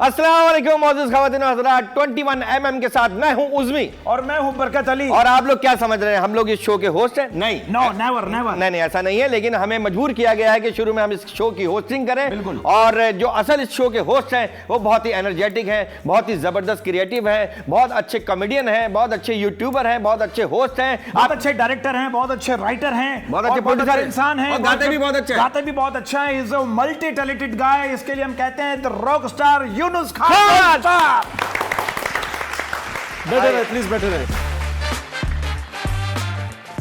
अस्सलाम वालेकुम मौजूद ख़वातीन और हज़रात, 21mm के साथ मैं हूं उज़मी और मैं हूं बरकत अली। और आप लोग क्या समझ रहे हैं, हम लोग इस शो के होस्ट हैं? नहीं, नो नेवर नेवर। नहीं, ऐसा नहीं है, लेकिन हमें मजबूर किया गया है कि शुरू में हम इस शो की होस्टिंग करें। बिल्कुल। और जो असल इस शो के होस्ट हैं वो बहुत ही एनर्जेटिक हैं, बहुत ही जबरदस्त क्रिएटिव हैं, बहुत अच्छे कॉमेडियन हैं, बहुत अच्छे यूट्यूबर हैं, बहुत अच्छे होस्ट हैं, बहुत अच्छे डायरेक्टर हैं, बहुत अच्छे राइटर हैं, बहुत अच्छे प्रोड्यूसर इंसान हैं, और गाते भी बहुत अच्छे हैं। गाते भी बहुत अच्छा है। Is a multi talented guy. इसके लिए हम कहते हैं the rock star Yunus Khan. Better है, प्लीज बेटर है।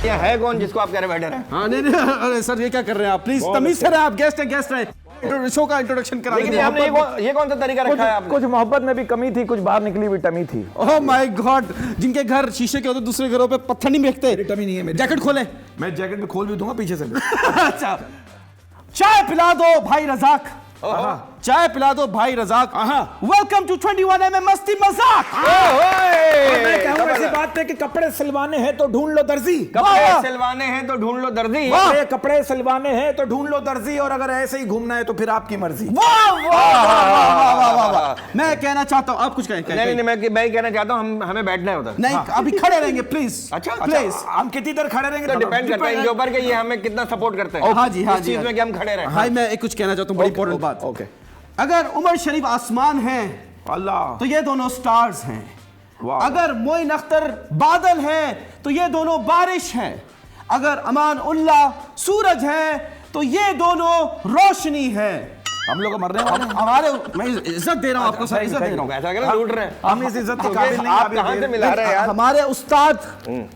ये है कौन जिसको आप कह रहे बेटर है? हाँ नहीं, अरे सर ये क्या कर रहे हैं आप? प्लीज तमीज से रहे, आप गेस्ट हैं, शो का इंट्रोडक्शन करा लेकिन हमने ये कौन सा तरीका रखा है आपने? कुछ मोहब्बत में भी कमी थी, कुछ बाहर निकली हुई टमी थी। ओह माय गॉड, जिनके घर शीशे के होते दूसरे घरों पे पत्थर नहीं फेंकते। टमी नहीं है मेरी। जैकेट खोले। मैं जैकेट में खोल भी दूंगा पीछे से। अच्छा, चाय पिला दो भाई रजाक। चाय पिला दो भाई रजाक। वेलकम टू 21mm मस्ती मजाक। मैं कहूंगा ऐसी बात पे कि कपड़े सिलवाने हैं तो ढूंढ लो दर्जी। कपड़े सिलवाने हैं तो ढूंढ लो दर्जी। कपड़े सिलवाने हैं तो ढूंढ लो दर्जी, और अगर ऐसे ही घूमना है तो फिर आपकी मर्जी। वाह वाह वाह वाह वाह। मैं कहना चाहता हूँ, आप कुछ कहें? नहीं, मैं कहना चाहता हूँ हमें बैठना है उधर। नहीं, अभी खड़े रहेंगे प्लीज। अच्छा, प्लीज। हम कितनी देर खड़े रहेंगे? तो डिपेंड करता है इनके ऊपर कि ये हमें कितना सपोर्ट करते हैं। हाँ जी, हाँ इस जी, चीज में कि हम खड़े रहें। भाई मैं एक कुछ कहना चाहता हूँ, बड़ी इंपॉर्टेंट बात। ओके। अगर उमर शरीफ आसमान है अल्लाह, तो ये दोनों स्टार्स हैं। वाह। अगर मोइन अख्तर बादल है तो ये दोनों बारिश हैं। अगर अमान उल्लाह सूरज है तो ये दोनों रोशनी है। हम लोग मर रहे हैं। हमारे, मैं इज्जत दे रहा हूं आपको सर, इज्जत दे रहा हूं। ऐसा क्या लूट रहे हैं? हम इस इज्जत के काबिल नहीं। आप कहां से मिला रहे हैं यार? हमारे उस्ताद,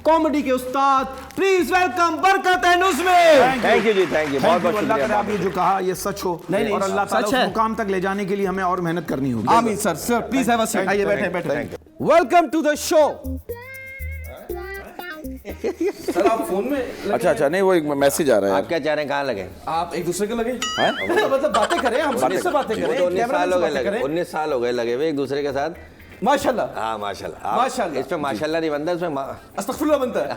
कॉमेडी के उस्ताद, please welcome Barkat and Usmi. Thank you जी, थैंक यू, बहुत बहुत अल्लाह करे शुक्रिया। आप ये जो कहा ये सच हो। नहीं, और अल्लाह ताला सच उस है। मुकाम तक ले जाने के लिए हमें और मेहनत करनी होगी। आमीन sir. Sir please have a seat. आइए बैठे बैठे। Thank welcome to the show. Sir आप फोन में अच्छा नहीं, वो एक मैसेज आ रहा है। आप क्या चाह रहे हैं, कहाँ लगे? आप एक दूसरे को लगे हैं? मतलब बातें करें, हम से बातें वो करें। तो 19 साल हो गए लगे, करें। 19 साल हो गए लगे हुए एक दूसरे के साथ। माशाल्लाह। हाँ माशाल्लाह। माशाल्लाह। इस पे माशाल्लाह नहीं बनता, इसमें अस्तगफुरुल्लाह बनता है।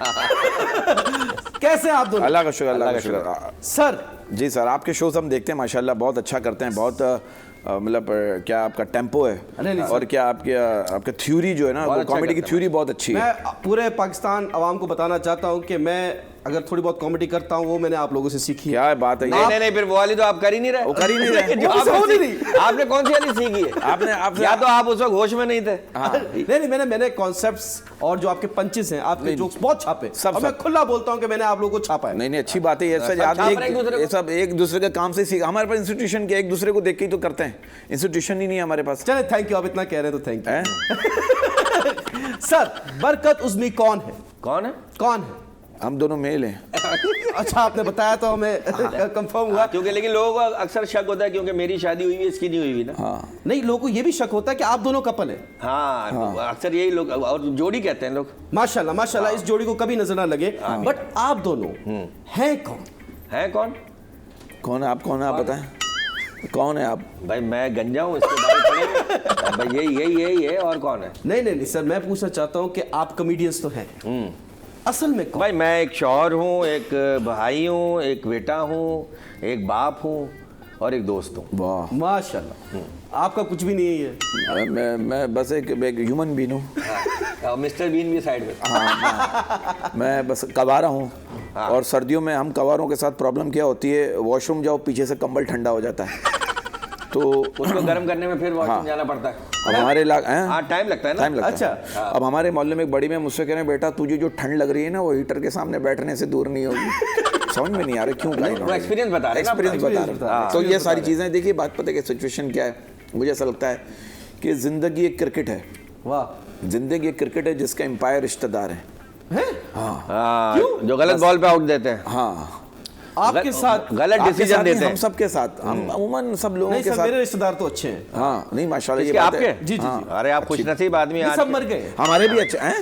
कैसे हैं आप दोनों? अल्लाह का शुक्र, अल्लाह का शुक्र। सर जी सर, आपके शोज हम देखते हैं, माशाल्लाह बहुत अच्छा करते हैं। बहुत मतलब क्या आपका टेम्पो है, नहीं, और क्या आपका थ्योरी जो है ना, वो अच्छा कॉमेडी की करते हैं। थ्योरी बहुत अच्छी है। मैं पूरे पाकिस्तान अवाम को बताना चाहता हूं कि मैं अगर थोड़ी बहुत कॉमेडी करता हूं वो मैंने आप लोगों से सीखी है। क्या बात है नहीं ये? नहीं, फिर वो वाली तो आप कर ही नहीं रहे। वो कर ही नहीं रहे। जो वो आपने हो नहीं सीखी- आपने कौन सी वाली सीखी है? आपने आपसे या तो आप उस वक्त होश में नहीं थे। नहीं, मैंने कॉन्सेप्ट्स और जो आपके पंचेस हैं, आपके जोक्स बहुत छापे। सब- और मैं खुला बोलता हूं कि मैंने आप लोगों को छापा है। नहीं अच्छी बात है ये सब। आप छाप रहे हैं एक दूसरे को। ये सब एक दूसरे के काम से सीख। हमारे पास इंस्टीट्यूशन के एक दूसरे को देख के ही तो करते हैं, इंस्टीट्यूशन ही नहीं है हमारे पास। चले, थैंक यू। आप इतना कह रहे हैं तो थैंक हैं? यू। सर बरकत उज़मी कौन है? कौन है? कौन है? हम दोनों मेल हैं। अच्छा, आपने बताया तो हमें कंफर्म हुआ। क्योंकि लेकिन लोगों को अक्सर शक होता है क्योंकि मेरी शादी हुई है, इसकी नहीं हुई हुई ना। नहीं, लोगों को ये भी शक होता है कि आप दोनों कपल हैं। हाँ, अक्सर यही लोग, और जोड़ी कहते हैं लोग। माशाल्लाह माशाल्लाह, इस जोड़ी को कभी नजर ना लगे। बट आप दोनों हैं कौन? है कौन? कौन है आप? कौन है आप बताएं, कौन है आप? भाई मैं गंजा हूँ, इसके बारे में पढ़ेंगे। भाई यही है, और कौन है? नहीं सर, मैं पूछना चाहता हूँ कि आप कॉमेडियंस तो हैं, असल में कौन? भाई मैं एक शौहर हूँ, एक भाई हूँ, एक बेटा हूँ, एक बाप हूँ और एक दोस्त हूँ। वाह, माशाल्लाह। आपका कुछ भी नहीं है। मैं बस एक ह्यूमन बीन हूँ। और मिस्टर बीन भी साइड में। मैं बस कवारा हूँ। और सर्दियों में हम कवारों के साथ प्रॉब्लम क्या होती है, वॉशरूम जाओ, पीछे से कंबल ठंडा हो जाता है, तो उसको गर्म करने में फिर वॉशरूम जाना पड़ता है। अब हमारे इलाके हाँ, टाइम लगता है ना। टाइम लगता है। अच्छा। अब हमारे मोहल्ले में एक बड़ी में मुझसे कह रहे हैं, बेटा तुझे जो ठंड लग रही है ना, वो हीटर के सामने बैठने से दूर नहीं होगी। समझ में नहीं आ रहा क्यों? वो एक्सपीरियंस बता रहे हैं ना, एक्सपीरियंस बता रहा है। तो ये सारी चीज़ें देखिए, बात पता है कि सिचुएशन क्या है। मुझे ऐसा लगता है कि ज़िंदगी एक क्रिकेट है। वाह। ज़िंदगी एक क्रिकेट है जिसका एम्पायर रिश्तेदार है। हाँ, जो गलत बॉल पे आउट देते हैं। हाँ, आपके साथ गलत आपके डिसीजन साथ देते नहीं, हैं। हम सबके साथ, हम अमूमन सब लोगों नहीं के सर, साथ। मेरे रिश्तेदार तो अच्छे हैं। हाँ नहीं माशाल्लाह, ये इसके बात है। आपके? जी। अरे आप खुश नसीब आदमी ये आज सब के। मर गए। हमारे भी अच्छे हैं।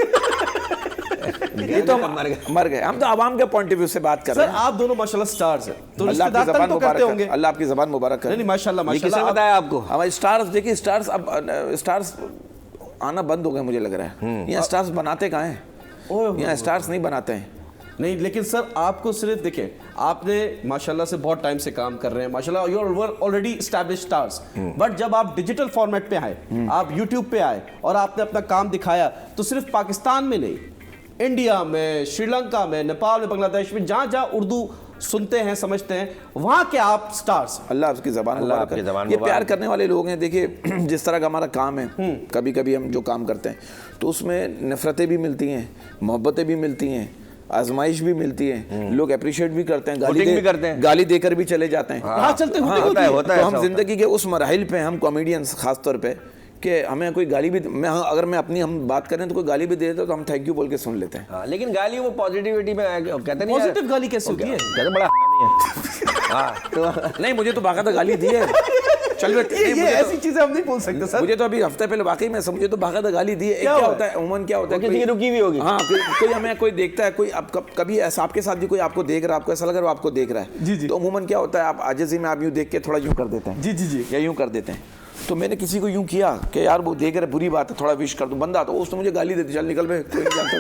ये तो मर गए। मर गए। हम तो आवाम के पॉइंट ऑफ व्यू से बात कर सर रहे हैं। आप दोनों माशाल्लाह स्टार्स हैं, तो अल्लाह रिश्तेदार की तंग ज़बान तो करते मुबारक होंगे। करे। अल्लाह आपकी ज़बान मुबारक करे। नहीं माशाल्लाह ये किसने माशाल्लाह। बताया आपको? हमारे स्टार्स देखिए, स्टार्स अब स्टार्स आना बंद हो गए मुझे लग रहा है। यहाँ स्टार्स बनाते कहाँ हैं? यहाँ स्टार्स नहीं बनाते हैं। नहीं, लेकिन सर आपको सिर्फ देखें, आपने माशाल्लाह से बहुत टाइम से काम कर रहे हैं, माशाल्लाह you are already established stars, but जब आप डिजिटल फॉर्मेट पे आए, आप यूट्यूब पे आए और आपने अपना काम दिखाया, तो सिर्फ पाकिस्तान में नहीं, इंडिया में, श्रीलंका में, नेपाल में, बांग्लादेश में, जहां जहां उर्दू सुनते हैं, समझते हैं, वहां के आप स्टार्स। अल्लाह आपकी ज़बान मुबारक करे। ये प्यार करने वाले लोग हैं। देखिए जिस तरह का हमारा काम है, कभी कभी हम जो काम करते हैं तो उसमें नफ़रतें भी मिलती हैं, मोहब्बतें भी मिलती हैं, आजमाइश भी मिलती है, लोग अप्रिशिएट भी करते हैं, गाली देकर भी चले जाते हैं। हाँ, चलते होता है। तो हम जिंदगी के उस मराहिल पे, हम कॉमेडियंस खास तौर पे, कि हमें कोई गाली भी, अगर मैं अपनी हम बात करें तो कोई गाली भी दे देता तो हम थैंक यू बोल के सुन लेते हैं। हाँ, लेकिन गाली वो पॉजिटिविटी में कहते नहीं, पॉजिटिव गाली कैसे होती है? कहते बड़ा हरामी है। हाँ, तो नहीं, मुझे तो बाकायदा गाली दी है। चल ये ऐसी चीजें हम नहीं बोल सकते सर। मुझे तो अभी हफ्ते पहले वाकई में मुझे तो बाकायदा गाली दी है। क्या होता है उमन, क्या होता है, किसी की रुकी हुई होगी। हाँ, कोई हमें कोई देखता है, कोई आप कभी ऐसा आपके साथ भी कोई आपको देख रहा है, आपको ऐसा लग रहा है वो आपको देख रहा है, जी जी, तो अमूमन क्या होता है, आप आजिज़ी में आप यूँ देख के थोड़ा यूँ कर देते हैं, जी जी जी, या यूँ कर देते हैं। तो मैंने किसी को यूं किया कि यार वो देख रहे, बुरी बात है, थोड़ा विश कर दूं, बंदा तो उसने मुझे गाली दे दी, चल निकल बे, कोई नहीं जानता।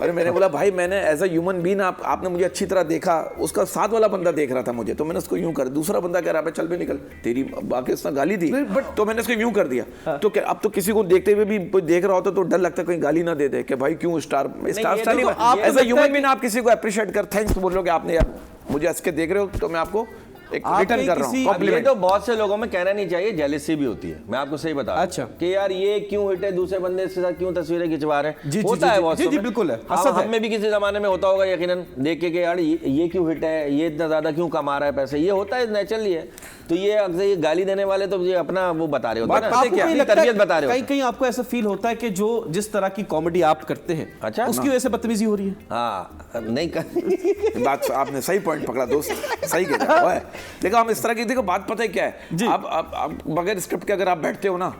अरे मैंने बोला भाई, मैंने एज अ ह्यूमन बीइंग आपने मुझे अच्छी तरह देखा, उसका साथ वाला बंदा देख रहा था मुझे, तो मैंने उसको यूं कर, दूसरा बंदा कह रहा है चल बे निकल, तेरी बाकी उसने गाली दी, तो मैंने उसको यूं कर दिया। तो अब तो किसी को देखते हुए भी कोई देख रहा होता तो डर लगता है कहीं गाली ना दे दे कि भाई क्यों स्टार आप एज अ ह्यूमन बीइंग आप किसी को अप्रिशिएट कर, थैंक्स बोलोगे आपने, यार मुझे हंस के देख रहे हो तो मैं आपको एक रिटर्न कर रहा हूं। ये तो बहुत से लोगों में कहना नहीं चाहिए, जेलसी भी होती है, मैं आपको सही बता। अच्छा, कि यार ये क्यों हिट है, दूसरे बंदे के साथ क्यों तस्वीरें खिंचवा रहे हैं, होता है बहुत। जी बिल्कुल है, हम में भी किसी जमाने में होता होगा यकीनन, देख के यार ये क्यों हिट है, ये इतना ज्यादा क्यों कमा रहा है पैसे, ये होता है, नेचुरली है। तो ये अक्सर ये गाली देने वाले तो ये अपना वो बता रहे होते हैं, तरबियत बता रहे होते हैं। कहीं आपको ऐसा फील होता है कि जो जिस तरह की कॉमेडी आप करते हैं, अच्छा, उसकी वजह से बदतमीजी हो रही है? हाँ, नहीं बात आपने सही पॉइंट पकड़ा दोस्त, सही कह रहा है। देखो हम इस तरह की, देखो बात पता है क्या है, आप बगैर स्क्रिप्ट के अगर आप बैठते हो ना,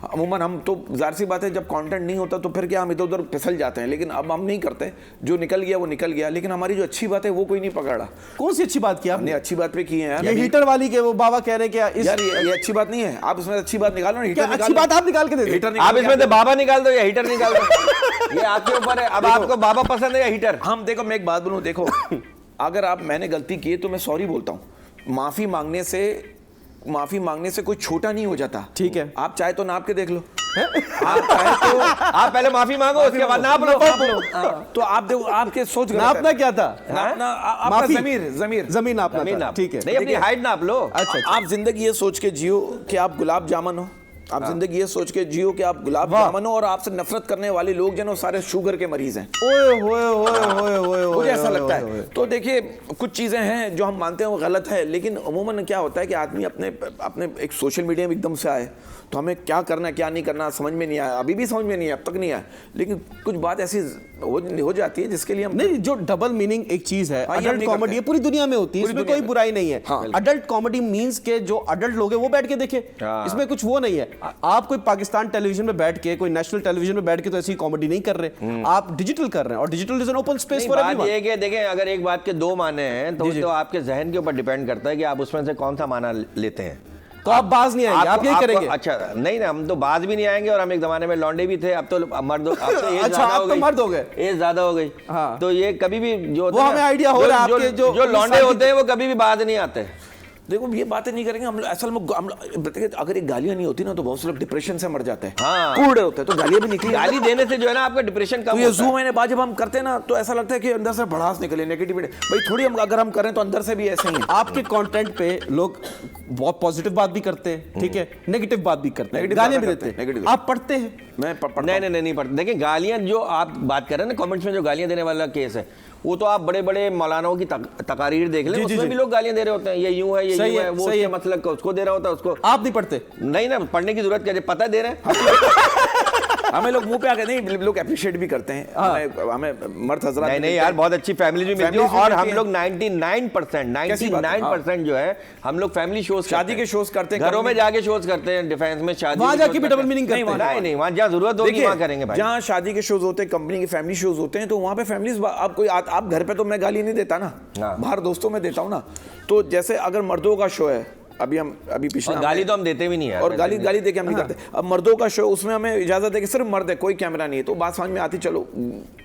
अमूमन हम तो जाहिर सी बात है जब कंटेंट नहीं होता तो फिर क्या हम इधर उधर फिसल जाते हैं, लेकिन अब हम नहीं करते, जो निकल गया वो निकल गया, लेकिन हमारी जो अच्छी बात है वो कोई नहीं पकड़ा। कौन सी अच्छी बात की आपने? अच्छी बात पे की है यार, ये हीटर वाली के वो बाबा कह रहे हैं कि यार ये अच्छी बात नहीं है, आप उसमें अच्छी बात निकालो ना, हीटर अच्छी बात आप निकाल के दे दो, आप इसमें से बाबा निकाल दो या हीटर निकाल दो, ये आपके ऊपर है। अब आपको बाबा पसंद है या हीटर? हम देखो, मैं एक बात बोलूं, देखो अगर मैंने गलती की है तो मैं सॉरी बोलता हूँ, माफी मांगने से कोई छोटा नहीं हो जाता, ठीक है? आप चाहे तो नाप के देख लो, आप चाहे तो आप पहले माफी मांगो, उसके बाद नाप लो। तो आप देखो, आपके सोच नापना क्या था, आपका जमीन नापना, ठीक है? नहीं, अपनी हाइट नाप लो। अच्छा, आप जिंदगी ये सोच के जियो कि आप गुलाब जामुन हो, आप जिंदगी ये सोच के जियो कि आप गुलाब जामुन हो, और आपसे नफरत करने वाले लोग जो सारे शुगर के मरीज हैं। मुझे ऐसा लगता है। तो देखिए कुछ चीजें हैं जो हम मानते हैं वो गलत है, लेकिन अमूमन क्या होता है कि आदमी अपने एक सोशल मीडिया में एकदम से आए तो हमें क्या करना क्या नहीं करना समझ में नहीं आया, अभी भी समझ में नहीं आया, अब तक नहीं आया, लेकिन कुछ बात ऐसी हो जाती है जिसके लिए हम नहीं, जो डबल मीनिंग एक चीज है, अडल्ट कॉमेडी पूरी दुनिया में होती है, इसमें कोई बुराई नहीं है। अडल्ट कॉमेडी मींस के जो अडल्ट लोग हैं वो बैठ के देखें, इसमें कुछ वो नहीं है। आप कोई पाकिस्तान टेलीविजन में बैठ के, कोई नेशनल टेलीविजन में बैठ के तो ऐसी कॉमेडी नहीं कर रहे, आप डिजिटल कर रहे हैं, और digital is an open space for everyone. ये कि देखें, अगर एक बात के दो माने हैं तो आपके जहन के ऊपर डिपेंड करता है कि आप उसमें से कौन सा माना लेते हैं। तो आप बाज नहीं आएंगे, आप यही करेंगे? अच्छा, नहीं ना, हम तो बाज भी नहीं आएंगे, और हम एक जमाने में लौंडे भी थे, अब तो मर्द, अब तो अच्छा, आप तो मर्द हो गए, एज ज्यादा हो गई। हाँ। तो ये कभी भी जो वो हमें आइडिया हो रहा है आपके जो लौंडे होते हैं वो कभी भी बाज नहीं आते। देखो ये बातें नहीं करेंगे हम असल में, अगर एक गालियां नहीं होती ना तो बहुत से लोग डिप्रेशन से मर जाते हैं, हाँ। कूड़े होते हैं, तो गालियां भी निकली, गाली देने से जो है ना आपका डिप्रेशन कम होता है। ये ज़ूम महीने बाद जब हम करते हैं ना तो ऐसा लगता है कि अंदर से भड़ास निकले, नेगेटिविटी भाई थोड़ी हम अगर हम करें तो अंदर से भी ऐसे ही है। आपके कंटेंट पे लोग बहुत पॉजिटिव बात भी करते हैं, ठीक है, नेगेटिव बात भी करते हैं, गालियां भी देते हैं, आप पढ़ते हैं? मैं नहीं पढ़ते। देखिए गालियां जो आप बात कर रहे हैं ना कमेंट्स में, जो गालियां देने वाला केस है, वो तो आप बड़े बड़े मौलानाओं की तकारीर देख लें, उसमें भी लोग गालियां दे रहे होते हैं, ये यूं है, ये यूं है, वो उसके मतलब उसको दे रहा होता है, उसको आप नहीं पढ़ते? नहीं ना, पढ़ने की जरूरत क्या है, पता दे रहे हैं। हमें लोग मुंह पे आके नहीं, लोग अप्रिशिएट भी करते हैं, हमें मर्द हजरात नहीं यार, बहुत अच्छी फैमिली भी मिलती है, और हम लोग 99% जो है हम लोग फैमिली शोज, शादी के शोज करते हैं, घरों में जाके शोज करते हैं, डिफेंस में शादी, वहां जाके भी डबल मीनिंग करते हैं। नहीं, वहां जहां जरूरत होगी वहां करेंगे भाई। जहां शादी के शोज होते हैं, कंपनी के फैमिली शोज होते हैं, तो वहां पे फैमिलीज, आप कोई आप घर पे तो मैं गाली नहीं देता ना, बाहर दोस्तों में देता हूं ना। तो जैसे अगर मर्दों का शो है, अभी पिछले गाली तो हम देते भी नहीं है और गाली दे के हम नहीं करते। अब मर्दों का शो, उसमें हमें इजाजत है कि सिर्फ मर्द है, कोई कैमरा नहीं है, तो बात समझ में आती, चलो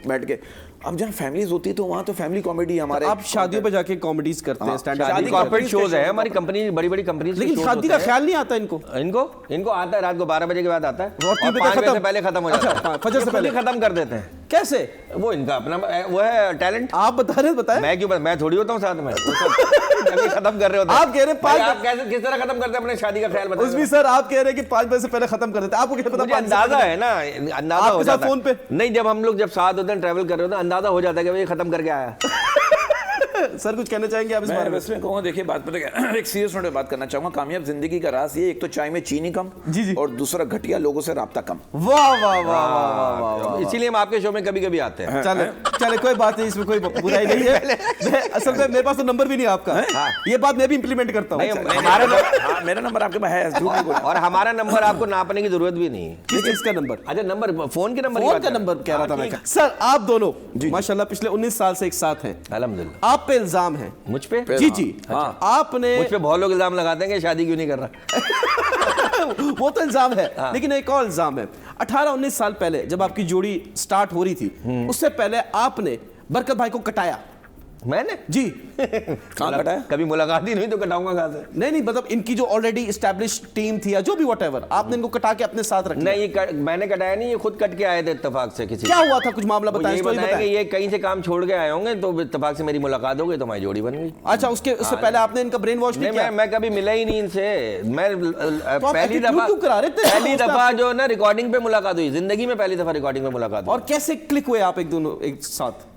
बैठ के। अब जहाँ फैमिलीज होती है तो वहाँ तो फैमिली कॉमेडी हमारे। आप शादियों पे जाके कॉमेडीज करते हैं, स्टैंड अप शादी कॉर्पोरेट शोज है हमारी कंपनी, बड़ी कंपनीज, लेकिन शादी का ख्याल नहीं आता इनको। इनको आता है रात को 12 बजे के बाद आता है और 3 बजे 5 बजे खत्म। से पहले खत्म हो जाता है। अच्छा, फजर से पहले खत्म कर देते हैं। कैसे? वो इनका अपना वो है टैलेंट। आप बता रहे, बताएं। मैं क्यों, मैं थोड़ी होता हूँ साथ में। जब खत्म कर रहे होते हैं। आप कह रहे हैं 5 आप कैसे किस तरह खत्म करते हैं अपने शादी का ख्याल? बताइए। उसमें सर आप कह रहे हैं कि 5 बजे से पहले खत्म कर देते हैं, आपको क्या पता? मुझे अंदाजा है ना, अंदाजा हो जाता है फोन पे। नहीं, जब हम लोग जब साथ होते हैं, ट्रैवल कर रहे होते हैं, अंदाजा हो जाता है कि भाई खत्म करके आया। सर कुछ कहना चाहेंगे आप इस बारे में? मैं कहूँगा, देखिए बात पता क्या, एक सीरियस नोट पे बात करना चाहूंगा। कामयाब जिंदगी का राज ये, एक तो चाय में चीनी कम, जी। और दूसरा घटिया लोगों से राब्ता कम। वाह वाह वाह वाह वाह। इसीलिए हम आपके शो में कभी कभी आते हैं। चले कोई बात नहीं, इसमें कोई बुराई नहीं है। असल में मेरे पास तो नंबर भी नहीं आपका। ये बात मैं भी इंप्लीमेंट करता हूँ। मेरा नंबर आपके पास है, झूठ नहीं बोला। और हमारा नंबर आपको नापने की जरूरत भी नहीं है। किसका नंबर? अच्छा, नंबर फोन के नंबर, फोन का नंबर कह रहा था मैं। सर आप दोनों माशाल्लाह पिछले 19 साल से एक साथ हैं। अल्हम्दुलिल्लाह। आप पे इल्जाम है। मुझ पे? जी हाँ। आपने, मुझ पे बहुत लोग इल्जाम लगाते हैं कि शादी क्यों नहीं कर रहा। वो तो इल्जाम है, लेकिन एक और इल्जाम है। 18-19 साल पहले जब आपकी जोड़ी स्टार्ट हो रही थी, उससे पहले आपने बरकत भाई को कटाया। मैंने? जी। कहाँ कटाया? कभी मुलाकात ही नहीं तो कटाऊंगा कहाँ से? नहीं मतलब इनकी जो ऑलरेडी एस्टैब्लिश टीम थी या जो भी व्हाटएवर, आपने इनको कटा के अपने साथ रख लिया। नहीं, मैंने कटाया नहीं, ये खुद कट के आए थे इत्तेफाक से। किसी क्या हुआ था, कुछ मामला बताएं। ये बताया कि ये कहीं से काम छोड़ के आए होंगे, तो इत्तेफाक से मेरी मुलाकात हो गई, तो हमारी जोड़ी बन गई। अच्छा, उससे पहले आपने इनका ब्रेन वॉश नहीं किया? मैं कभी मिला ही नहीं इनसे। मैं पहली पहली दफा जो ना रिकॉर्डिंग पे मुलाकात हुई, जिंदगी में पहली दफा रिकॉर्डिंग पे मुलाकात हुई। और कैसे क्लिक हुए आप एक दोनों एक साथ?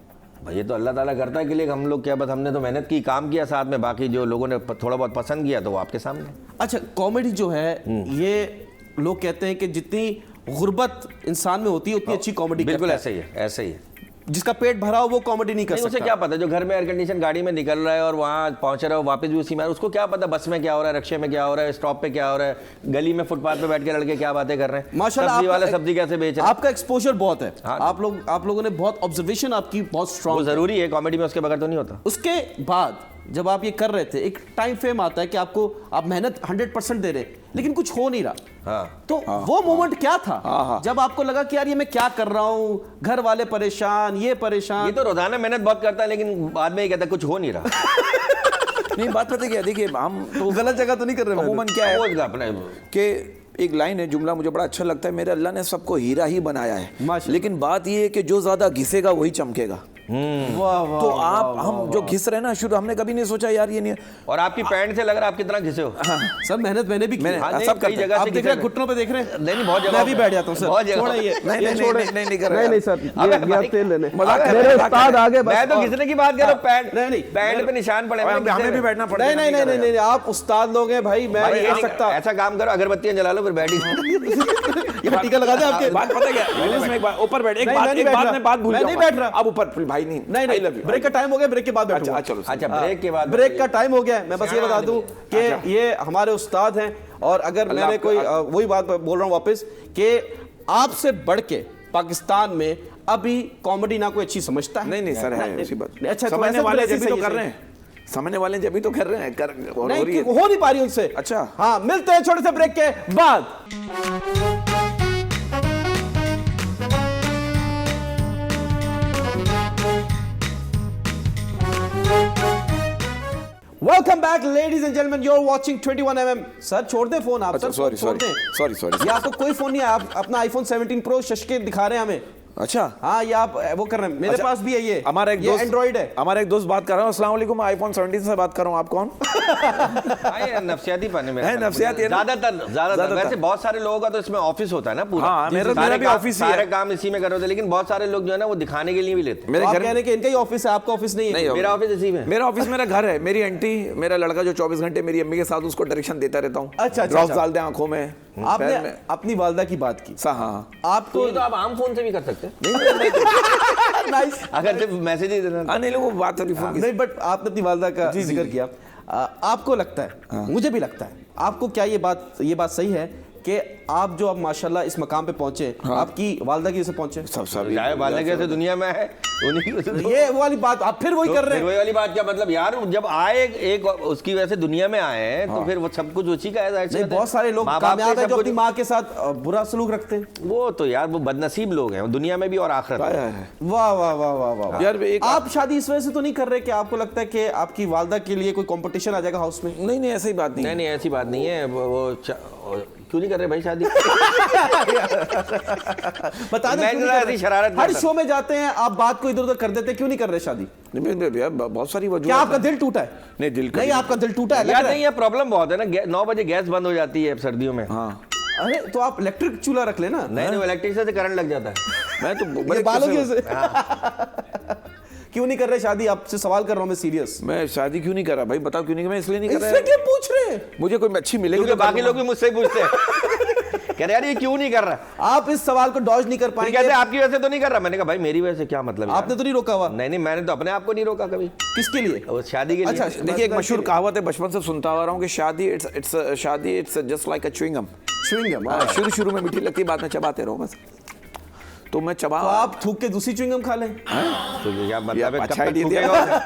ये तो अल्लाह ताला करता है कि हम लोग क्या, बस हमने तो मेहनत की, काम किया साथ में, बाकी जो लोगों ने थोड़ा बहुत पसंद किया तो वो आपके सामने। अच्छा, कॉमेडी जो है ये लोग कहते हैं कि जितनी गुर्बत इंसान में होती है उतनी अच्छी कॉमेडी। बिल्कुल ऐसे ही है, ऐसे ही है। जिसका पेट भरा हो वो कॉमेडी नहीं कर सकता। उसे क्या पता, जो घर में एयर कंडीशन गाड़ी में निकल रहा है और वहाँ पहुंच रहा है, वापस भी उसी में, उसको क्या पता बस में क्या हो रहा है, रिक्शे में क्या हो रहा है, स्टॉप पे क्या हो रहा है, गली में फुटपाथ पे बैठ के लड़के क्या बातें कर रहे हैं, माशाल्लाह सब्जी वाला सब्जी कैसे बेच रहा है। आपका एक्सपोजर बहुत है। हाँ। आप लोगों ने बहुत ऑब्जर्वेशन आपकी बहुत वो स्ट्रांग। जरूरी है कॉमेडी में, उसके बगैर तो नहीं होता। उसके बाद जब आप ये कर रहे थे, एक टाइम फ्रेम आता है कि आप मेहनत 100% दे रहे, लेकिन कुछ हो नहीं रहा। हाँ। तो वो मोमेंट क्या था जब आपको लगा कि यार ये मैं क्या कर रहा हूँ, घर वाले परेशान, ये परेशान? ये तो रोजाना मेहनत बहुत करता है, लेकिन बाद में ये कहता है कुछ हो नहीं रहा। नहीं, बात पता क्या, देखिए हम तो गलत जगह तो नहीं कर रहे। अमूमन क्या है अपने कि एक लाइन है, जुमला मुझे बड़ा अच्छा लगता है, मेरे अल्लाह ने सबको हीरा ही बनाया है, लेकिन बात ये है कि जो ज्यादा घिसेगा वही चमकेगा। तो हम जो घिस रहे हैं ना, शुरू हमने कभी नहीं सोचा यार ये नहीं है। और आपकी पैंट से लग रहा है आप कितना घिसे हो। सर मेहनत मैंने भी की। सब कई जगह से देख रहे हैं, घुटनों पे देख रहे हैं। नहीं, बहुत जगह मैं भी बैठ जाता हूं सर। बहुत जगह। छोड़े ये, नहीं कर रहा। नहीं सर, ये तेल लेने मेरे उस्ताद आगे। मैं तो घिसने की बात कर रहा हूं, पैंट नहीं पैंट पे निशान पड़े, हमें भी बैठना पड़ता है। नहीं, आप उस्ताद लोग हैं भाई, मैं नहीं कर सकता। ऐसा काम करो, अगरबत्तियां जला लो, फिर बैठ ये टीका लगा दे आपके। बात पता क्या, एक बात ऊपर बैठ, एक बात में बात भूल मैं नहीं बैठ रहा। अब ऊपर भाई नहीं, ब्रेक का टाइम हो गया, ब्रेक के बाद बैठूंगा। अच्छा, ब्रेक के बाद, ब्रेक का टाइम हो गया। मैं बस ये बता दूं कि ये हमारे उस्ताद हैं, और अगर मैंने कोई वही बात बोल रहा हूं वापस कि आपसे बढ़ के पाकिस्तान में अभी कॉमेडी ना कोई अच्छी समझता है। नहीं सर, है ऐसी बात। अच्छा, समझने वाले जब भी तो कर रहे हैं, समझने वाले जब भी तो कर रहे हैं, नहीं हो नहीं पा रही उनसे। अच्छा, हाँ, मिलते हैं छोटे से ब्रेक के बाद। Welcome back ladies and gentleman, you are watching 21mm। Sir छोड़ दे फोन आप। अच्छा, सॉरी। ये आपको कोई फोन नहीं है, आप अपना आईफोन 17 प्रो शशके दिखा रहे हैं हमें। अच्छा, हाँ, ये आप वो कर रहे हैं। मेरे पास भी है ये। हमारा एक दोस्त एंड्रॉइड है। हमारा एक दोस्त बात कर रहा हूँ। अस्सलाम वालेकुम, आईफोन 17 से बात कर रहा हूँ। आप कौन? नफसियाती पाने में नफसियात ज्यादातर। वैसे बहुत सारे लोगों का तो इसमें ऑफिस होता है ना पूरा। हाँ, मेरा भी ऑफिस ही है, सारे काम इसी में कर रहे थे, लेकिन बहुत सारे लोग जो है ना वो दिखाने के लिए भी लेते हैं। मेरे घर कहने के इनका ही ऑफिस है, आपका ऑफिस नहीं है। मेरा ऑफिस इसी में। मेरा ऑफिस मेरा घर है। मेरी आंटी, मेरा लड़का जो 24 घंटे मेरी अम्मी के साथ उसको डायरेक्शन देता रहता हूँ। अच्छा, ड्रॉप्स डाल दे आंखों में। आपने अपनी वालदा की बात की। हाँ, आपको तो आप आम फोन से भी कर सकते हैं। नाइस। अगर सिर्फ मैसेज ही देना। नहीं लोगों बात नहीं, बट आपने अपनी वालदा का जिक्र किया। आपको लगता है, मुझे भी लगता है, आपको क्या ये बात सही है कि आप जो अब माशाल्लाह इस मकाम पे पहुंचे, आपकी वालदा की वजह से पहुंचे। सब चाहे वाले कैसे दुनिया में है उन्हीं की वजह से तो- ये वो वाली बात आप फिर वही कर रहे फिर हैं। वही वाली बात क्या मतलब यार, जब आए एक उसकी वजह से दुनिया में आए हैं तो फिर वो सब कुछ उसी का है। नहीं, बहुत सारे लोग माँ बाप कामयाब से हैं सब जो अपनी कुछ- माँ के साथ बुरा सलूक रखते हैं। वो तो यार वो बदनसीब लोग हैं दुनिया में भी और आखिरत में। वाह वाह वाह वाह वाह यार एक आप शादी इस वजह से तो नहीं कर रहे कि आपको लगता है कि आपकी वालदा के लिए कोई कंपटीशन आ जाएगा हाउस में? नहीं नहीं ऐसी बात नहीं नहीं नहीं ऐसी बात नहीं है। क्यों नहीं कर रहे भाई शादी? बता दें मैं क्यों नहीं जरा कर ऐसी रहे? शरारत हर करता। शो में जाते हैं आप बात को इधर उधर कर देते हैं, क्यों नहीं कर रहे शादी? नहीं, भैया बहुत सारी वजह। क्या आपका दिल टूटा है? नहीं दिल का नहीं, आपका दिल टूटा है लग यार रहा नहीं है। ये प्रॉब्लम बहुत है ना, 9 बजे गैस बंद हो जाती है सर्दियों में। हाँ अरे तो आप इलेक्ट्रिक चूल्हा रख लेना। नहीं इलेक्ट्रिक से करंट लग जाता है। मैं तो ये बड़े बालों की किस्से- वजह से। क्यों नहीं कर रहे शादी? आपसे सवाल कर रहा हूं मैं सीरियस। मैं शादी क्यों नहीं कर रहा भाई, बताओ क्यों नहीं? मैं इसलिए नहीं कर इससे रहा। क्यों पूछ रहे हैं? मुझे कोई अच्छी मिलेगी क्योंकि तो बाकी लोग भी मुझसे ही पूछते हैं कह रहे यार ये क्यों नहीं कर रहा? आप इस सवाल को डॉज नहीं कर फिर पाएंगे। कहते हैं आपकी वजह से तो नहीं कर रहा। मैंने कहा भाई मेरी वजह से क्या मतलब? आपने तो नहीं रोका हुआ? नहीं मैंने तो अपने आप को नहीं रोका कभी। किसके लिए? वो शादी के लिए। अच्छा, देखिए एक मशहूर कहावत है, बचपन से सुनता आ रहा हूँ कि शादी it's just like a chewing gum. Chewing gum. शुरू शुरू में मीठी लगती है, बाद में चबाते रहो बस। तो मैं चबा तो आप थूक के दूसरी च्युइंगम खा लें। तो क्या मतलब है? अच्छा कब तक idea दिया। थूकेगा?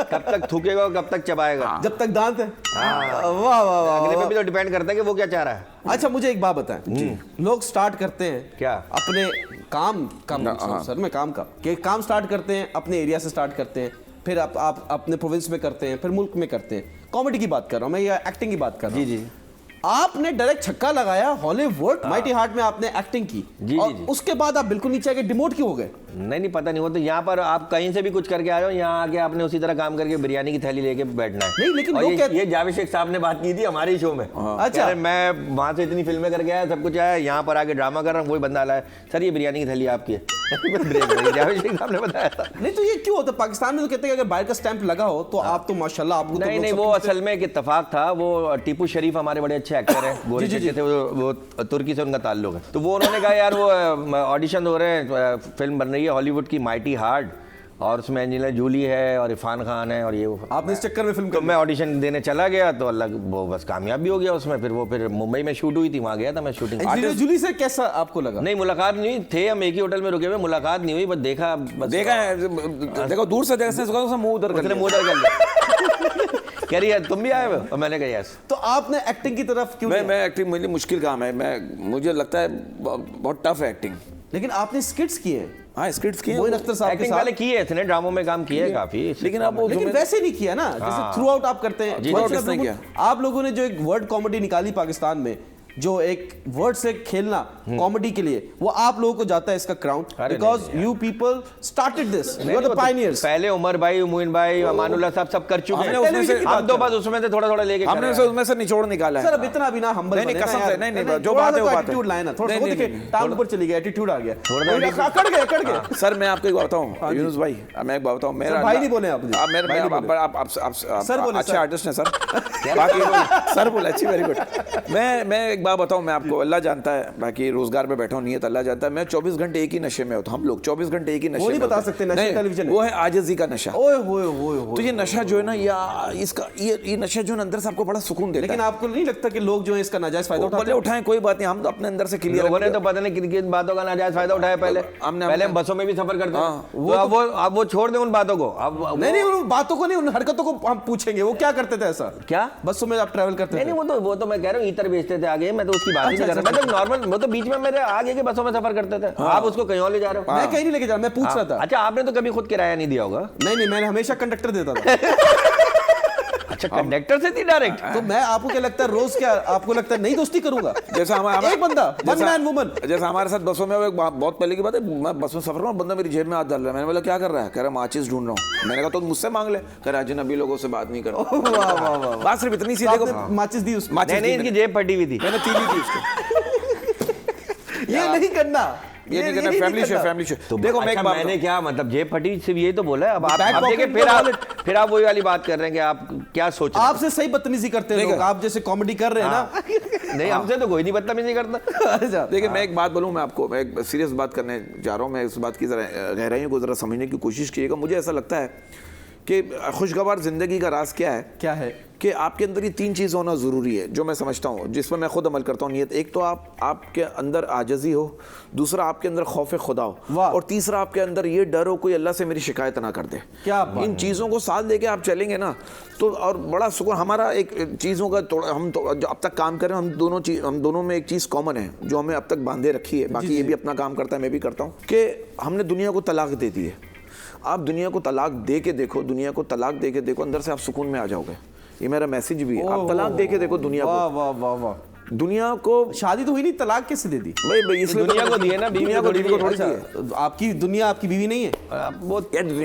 कब तक थूकेगा और कब तक चबाएगा? जब तक दांत है। वाह वाह वाह अगले पे वाह। भी तो डिपेंड करता है कि वो क्या चाह रहा है। अच्छा मुझे एक बात बताएं, लोग स्टार्ट करते हैं क्या? अपने काम सर मैं काम का कि काम स्टार्ट करते हैं, अपने एरिया से स्टार्ट करते हैं, फिर आप अपने प्रोविंस में करते हैं, फिर मुल्क में करते हैं। कॉमेडी की बात कर रहा हूं मैं या एक्टिंग की बात कर रहा हूं? जी जी। आपने डायरेक्ट छक्का लगाया हॉलीवुड माइटी हार्ट में, आपने एक्टिंग की जी, और जी, जी। उसके बाद आप बिल्कुल नीचे आके डिमोट क्यों हो गए? नहीं पता नहीं, वो तो यहाँ पर आप कहीं से भी कुछ करके आ जाओ, यहाँ आके आपने उसी तरह काम करके बिरयानी की थैली लेके बैठना है। नहीं, लेकिन और लोग ये जावेद शेख साहब ने बात की थी हमारे शो में। अच्छा। कह रहे, मैं वहां से इतनी फिल्में करके आया, सब कुछ आया, यहाँ पर आके ड्रामा कर रहा हूँ, वही बंदा आया सर ये बिरयानी की थैली आपकी है। जावेद शेख साहब ने बताया था। नहीं तो ये क्यों होता है? पाकिस्तान में तो कहते हैं कि अगर बाहर का स्टैंप लगा हो तो आप तो माशाल्लाह आपको तो नहीं लोग नहीं सब वो पूछते हैं। असल में एक इत्तेफाक था। वो टीपू शरीफ हमारे बड़े अच्छे एक्टर हैं, गोरे जी, जी, चट्टे थे, वो तुर्की से उनका ताल्लुक है। तो वो उन्होंने कहा यार वो ऑडिशन हो रहे हैं, फिल्म बन रही है हॉलीवुड की माइटी हार्ट, और उसमें एंजेलिना जूली है और इरफान खान है और ये वो। आपने इस चक्कर में फिल्म तो कर मैं ऑडिशन देने चला गया तो अल्लाह वो बस कामयाब भी हो गया उसमें। फिर मुंबई में शूट हुई थी, वहाँ गया था मैं शूटिंग। एंजेलिना जूली से कैसा आपको लगा? नहीं मुलाकात नहीं हुई, थे हम एक ही होटल में रुके हुए, मुलाकात नहीं हुई, बस देखा देखा है, देखो दूर से जैसे मुंह उधर कर उसने लिया। मुंह उधर कर लिया। कह रही है तुम भी आए हो, और मैंने कहा यस। तो आपने एक्टिंग की तरफ क्यों नहीं आए? मैं एक्टिंग मुझे मुश्किल काम है, मुझे लगता है बहुत टफ है एक्टिंग। लेकिन आपने स्किट्स किए हैं हाँ स्क्रिप्ट्स किए मोइन अख्तर साहब के एक्टिंग साथ, पहले की है इतने ड्रामों में काम किया है काफी, लेकिन अब वो लेकिन वैसे नहीं किया ना जैसे थ्रू आउट आप करते हैं। जी, बहुत जी, से किसने आप लोगों ने जो एक वर्ड कॉमेडी निकाली पाकिस्तान में, जो एक वर्ड से खेलना कॉमेडी के लिए, वो आप लोगों को जाता है इसका क्राउन, अरे बिकॉज नहीं you people started this, you are the pioneers. पहले उमर भाई, मोइन भाई, अमानुल्लाह साहब सब कर चुके हमने हैं। उसमें से- हम तो बस उसमें से थोड़ा थोड़ा लेके हमने कर रहे उसमें से निचोड़ निकाला सर है। अब इतना भी ना हम्बल नहीं, बने ना कसम यार। से, नहीं, जो बात है वो बात है। एटीट्यूड लाए ना थोड़ा सा, नहीं, वो नहीं, देखिए नहीं, टांग ऊपर चली गई, एटीट्यूड आ गया, थोड़ा कट गए। सर मैं आपको एक बात बताऊं यूनुस भाई, मैं एक बात बताऊं, मेरा भाई नहीं बोले आप मुझे। आप मेरे भाई नहीं बोले। आप सर बोले, अच्छे सर। आर्टिस्ट हैं सर। बाकी सर बोले अच्छी, वेरी गुड। मैं एक बात बताऊं, मैं आपको, अल्लाह जानता है, बाकी रोजगार पे बैठा हूं, नियत अल्लाह जानता है, मैं 24 घंटे एक ही नशे में होता हूं। हम लोग 24 घंटे एक ही नशे में नहीं बता होते हैं। सकते, नशे नहीं, टेलीविजन वो है आजिज़ी का नशा। ओए होए होए होए। तो ये नशा जो है ना, या इसका ये नशा जो है ना, अंदर से आपको बड़ा सुकून देता लेकिन है। आपको नहीं लगता कि लोग जो है इसका नाजायज फायदा उठाते भले हैं? उठाएं, कोई बात नहीं, हम तो अपने अंदर से क्लियर लोगों ने तो पता नहीं किन किन बातों का नाजायज फायदा उठाया। पहले हम बसों में भी सफर करते हैं, अब वो छोड़ दे उन बातों को। अब नहीं उन बातों को नहीं, उन हरकतों को हम पूछेंगे, वो क्या करते थे ऐसा? क्या बसों में आप ट्रैवल करते थे? नहीं वो तो मैं कह रहा हूँ इतर बेचते थे आगे, मैं तो उसकी बात ही नहीं कर रहा। मैं तो नॉर्मल, वो तो बीच में मेरे आगे के बसों में सफर करते थे। आप उसको कहीं और ले जा रहे हो। मैं कहीं नहीं लेके जा रहा, मैं पूछ रहा था। अच्छा आपने तो कभी खुद किराया नहीं दिया होगा? नहीं मैंने हमेशा कंडक्टर देता था। अच्छा कंडक्टर से थी डायरेक्ट? तो मैं, आपको क्या लगता है रोज क्या आपको लगता है नहीं दोस्ती करूंगा? जैसा हमारा एक बंदा, वन मैन वुमन। जैसा हमारे साथ बसों में, वो एक बहुत पहले की बात है, मैं बस में सफर कर रहा हूँ, बंदा मेरी जेब में हाथ डाल रहा है, मैंने बोला क्या कर रहा है? कह रहा माचिस ढूंढ रहा हूँ। मैंने कहा तो मुझसे मांग ले। कह रहा अजनबी लोगों से बात नहीं करता। वाह वाह वाह। बात सिर्फ इतनी सी, तो देखो आपने माचिस दी उसको? माचिस नहीं दी इनकी जेब फटी हुई थी। मैंने तीली थी उसको। ये नहीं करना, ये नहीं करना, फैमिली शो। तो देखो मैं एक बात मैंने क्या मतलब जेब फटी सिर्फ ये तो बोला है। अब आप Back देखिए, pocket फिर आप वही वाली बात कर रहे हैं कि आप क्या सोच रहे हैं। आपसे सही बदतमीजी करते हैं लोग, आप जैसे कॉमेडी कर रहे हैं ना। नहीं हमसे तो कोई नहीं बदतमीजी करता। अच्छा देखिए मैं एक बात बोलूं, मैं आपको, मैं एक सीरियस बात करने जा रहा हूं, मैं इस बात की जरा गहराइयों को जरा समझने की कोशिश कीजिएगा। मुझे ऐसा लगता है कि खुशगवार ज़िंदगी का राज क्या है? क्या है? कि आपके अंदर ये 3 चीज़ होना ज़रूरी है, जो मैं समझता हूँ, जिस पर मैं खुद अमल करता हूँ। नियत, एक तो आपके अंदर आजज़ी हो, दूसरा आपके अंदर खौफ खुदा हो, और तीसरा आपके अंदर ये डर हो कोई अल्लाह से मेरी शिकायत ना कर दे। क्या इन चीज़ों को साथ लेके आप चलेंगे ना तो, और बड़ा सुकून। हमारा एक चीज़ों का हम तो जो अब तक काम कर रहे हैं, हम दोनों में एक चीज़ कॉमन है जो हमें अब तक बांधे रखी है, बाकी ये भी अपना काम करता है, मैं भी करता हूँ, कि हमने दुनिया को तलाक दे दी है। आप दुनिया को तलाक दे के देखो, दुनिया को तलाक दे के देखो, अंदर से आप सुकून में आ जाओगे। ये मेरा मैसेज भी है। आप तलाक दे के देखो दुनिया को। वाह वाह वाह वाह। दुनिया को शादी तो हुई नहीं, तलाक कैसे दे दी? भाई इसलिए दुनिया को दी है ना, दुनिया को बीवी को थोड़ी दी है। अच्छा, आपकी दुनिया आपकी बीवी नहीं है? वो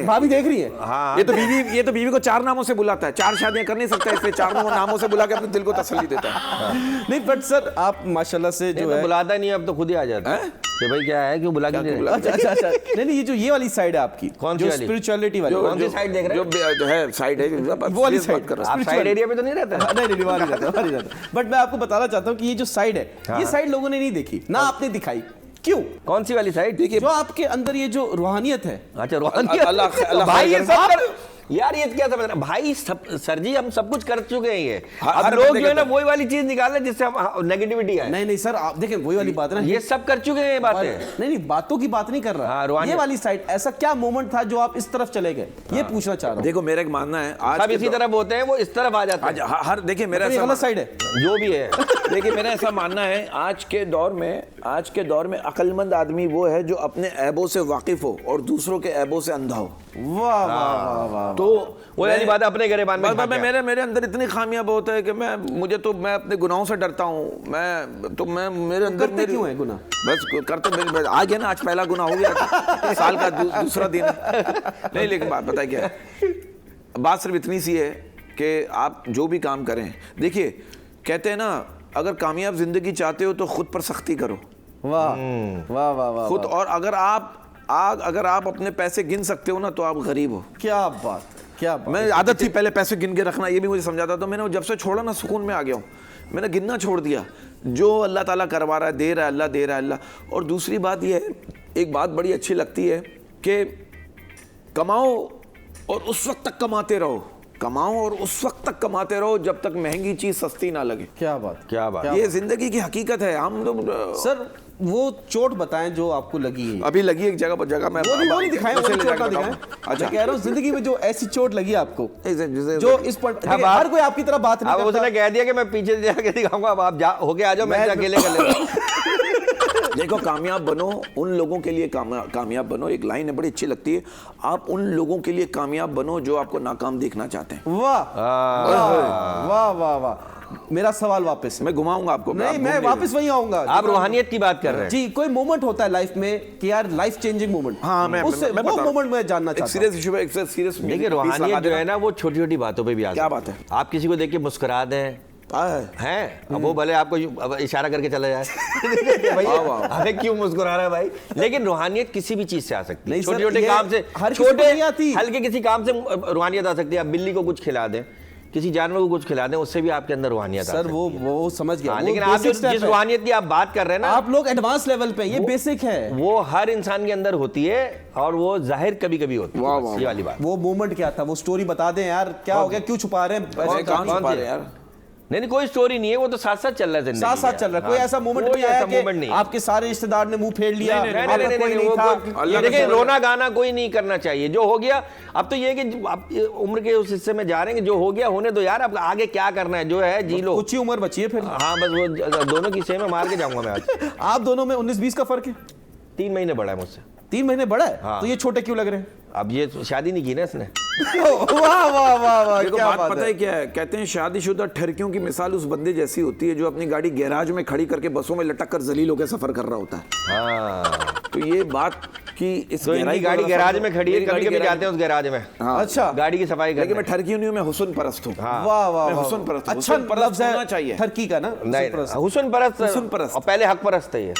भाभी देख रही है? हाँ, ये तो बीवी को 4 नामों से बुलाता है, 4 शादियां कर नहीं सकता, इसलिए 4 नामों से बुला के अपने दिल को तसल्ली देता है। नहीं बट सर आप माशाल्लाह से जो है, बुलाता नहीं, अब तो खुद ही आ जाता है कि भाई क्या है, क्यों बुला के नहीं रहे? अच्छा नहीं ये जो ये वाली साइड है आपकी, कौन सी जो वाली? स्पिरिचुअलिटी वाली, कौन सी साइड देख रहे हैं? जो है साइड है वो वाली साइड कर आप साइड एरिया पे तो नहीं रहते? नहीं वहाँ नहीं जाता। बट मैं आपको बताना चाहता हूँ कि ये जो साइड है, ये साइड लोगों ने नहीं देखी ना, आपने दिखाई। क्यों? कौन सी वाली साइड? जो आपके अंदर ये जो रूहानियत है। अच्छा, रूहानियत। अल्लाह भाई ये खैर सब यार, ये क्या समझ रहे भाई? सर जी हम सब कुछ कर चुके हैं। ये अब हर लोग बंदे जो है ना करते वही वाली चीज निकाल रहे हैं जिससे हम नेगेटिविटी है। नहीं सर आप देखें, वही वाली बात है ना, ये सब कर चुके हैं ये बातें। नहीं बातों की बात नहीं कर रहा। हाँ, रूहानियत। ये वाली साइड, ऐसा क्या मोमेंट था जो आप इस तरफ चले गए, ये पूछना चाह रहा हूँ। देखो मेरा एक मानना है, आज सब इसी तरफ होते हैं, वो इस तरफ आ जाते हैं। हर देखिए मेरा ये गलत साइड है जो भी है। देखिए मेरा ऐसा मानना है, आज के दौर में अक्लमंद आदमी वो है जो अपने ऐबों से वाकिफ हो और दूसरों के ऐबों से अंधा हो। वाह वाह वाह। तो वो वाली बात अपने गिरेबान में खा गया। मेरे अंदर इतनी खामियां बहुत है कि मैं अपने गुनाहों से डरता हूँ। मैं मेरे अंदर करते क्यों है गुनाह? बस करते मेरे आ गया ना, आज पहला गुनाह हो गया, साल का दूसरा दिन नहीं। लेकिन बात पता है क्या है, बात सिर्फ इतनी सी है कि आप जो भी काम करें, देखिए कहते हैं ना, अगर कामयाब जिंदगी चाहते हो तो खुद पर सख्ती करो। वाह वाह वाह वाह। खुद, और अगर आप अपने पैसे गिन सकते हो ना तो आप गरीब हो। क्या बात, क्या बात। मैं आदत थी पहले पैसे गिन के रखना, ये भी मुझे समझाता था। मैंने जब से छोड़ा ना, सुकून में आ गया हूँ। मैंने गिनना छोड़ दिया, जो अल्लाह ताला करवा रहा है, दे रहा है अल्लाह, दे रहा है अल्लाह। और दूसरी बात ये है, एक बात बड़ी अच्छी लगती है कि कमाओ और उस वक्त तक कमाते रहो, कमाओ और उस वक्त तक कमाते रहो जब तक महंगी चीज सस्ती ना लगे। क्या बात, क्या बात। ये जिंदगी की हकीकत है। हम लोग सर वो चोट बताएं जो आपको लगी है। अभी लगी एक जगह पर जगह, मैं वो नहीं दिखाएं, वो चोट ना दिखाएं। अच्छा, कह रहा हूँ जिंदगी में जो ऐसी चोट लगी आपको, जो इस पर हर कोई आपकी तरह बात नहीं अब करता। उसने कह दिया कि मैं पीछे से जाके दिखाऊंगा, अब आप होके आ जाओ, मैं अकेले कर लेता हूं। देखो, कामयाब बनो, उन लोगों के लिए कामयाब बनो। एक लाइन है बड़ी अच्छी लगती है, आप उन लोगों के लिए कामयाब बनो जो आपको नाकाम देखना चाहते हैं। वाह वाह वाह वाह। मेरा सवाल वापस, मैं घुमाऊंगा आपको। नहीं मैं वापस वहीं आऊंगा। आप रूहानियत की बात कर रहे हैं जी। कोई मोमेंट होता है लाइफ में कि यार लाइफ चेंजिंग मोमेंट। हाँ, मैं वो मोमेंट मैं जानना चाहता हूं। सीरियस इशू है, सीरियस। देखिए, रूहानियत जो है ना वो छोटी छोटी बातों पे भी आता है। क्या बात है? आप किसी को देख के मुस्कुरा दें हैं, अब वो भले आपको अब इशारा करके चला जाए भैया अरे क्यों मुस्कुरा रहा है भाई, लेकिन रूहानियत किसी भी चीज से आ सकती है। छोटे छोटे काम से, छोटे हल्के किसी काम से रूहानियत आ सकती है। आप बिल्ली को कुछ खिला दें, किसी जानवर को कुछ खिला दें, उससे भी आपके अंदर रूहानियत आ सकती है। सर वो समझ गया। लेकिन आप जिस रूहानियत की आप बात कर रहे हैं ना, आप लोग एडवांस लेवल पे, ये बेसिक है, वो हर इंसान के अंदर होती है और वो जाहिर कभी कभी होती है। ये वाली बात। वो मोमेंट क्या था, वो स्टोरी बता दें यार, क्या हो गया, क्यों छुपा रहे हैं यार? नहीं कोई स्टोरी नहीं है, वो तो साथ साथ चल रहा है, साथ साथ चल रहा है। कोई ऐसा मोमेंट नहीं आया कि आपके सारे रिश्तेदार ने मुंह फेर लिया? देखिए, रोना गाना कोई नहीं करना चाहिए, जो हो गया। अब तो ये कि आप उम्र के उस हिस्से में जा रहे हैं कि जो हो गया होने दो यार, अब आगे क्या करना है, जो है जी लो। कुछ ही उम्र बची है फिर। हाँ बस वो दोनों की सेम है, मार के जाऊंगा मैं आज। आप दोनों में 19-20 का फर्क है? 3 महीने बड़ा है मुझसे। 3 महीने बड़ा है? हाँ। तो ये छोटे क्यों लग रहे हैं? अब ये शादी नहीं की ना इसने। वाह वाह वाह वाह, क्या बात पता है क्या है? कहते हैं शादीशुदा ठरकियों की मिसाल उस बंदे जैसी होती है जो अपनी गाड़ी गैराज में खड़ी करके बसों में लटक कर जलील होकर सफर कर रहा होता है। हाँ, तो ये बात कि इस तो इनकी गाड़ी गैराज में खड़ी है, कभी कभी जाते हैं उस गैराज में। हाँ। अच्छा, गाड़ी की सफाई करने। लेकिन मैं ठरकी नहीं हूं, मैं हुस्न परस्त हूं। हाँ। वाह वाह, मैं हुस्न परस्त हूं। अच्छा लफ्ज़ है होना चाहिए ठरकी का ना। नहीं, हुस्न परस्त। हुस्न परस्त। और पहले हक परस्त है ये।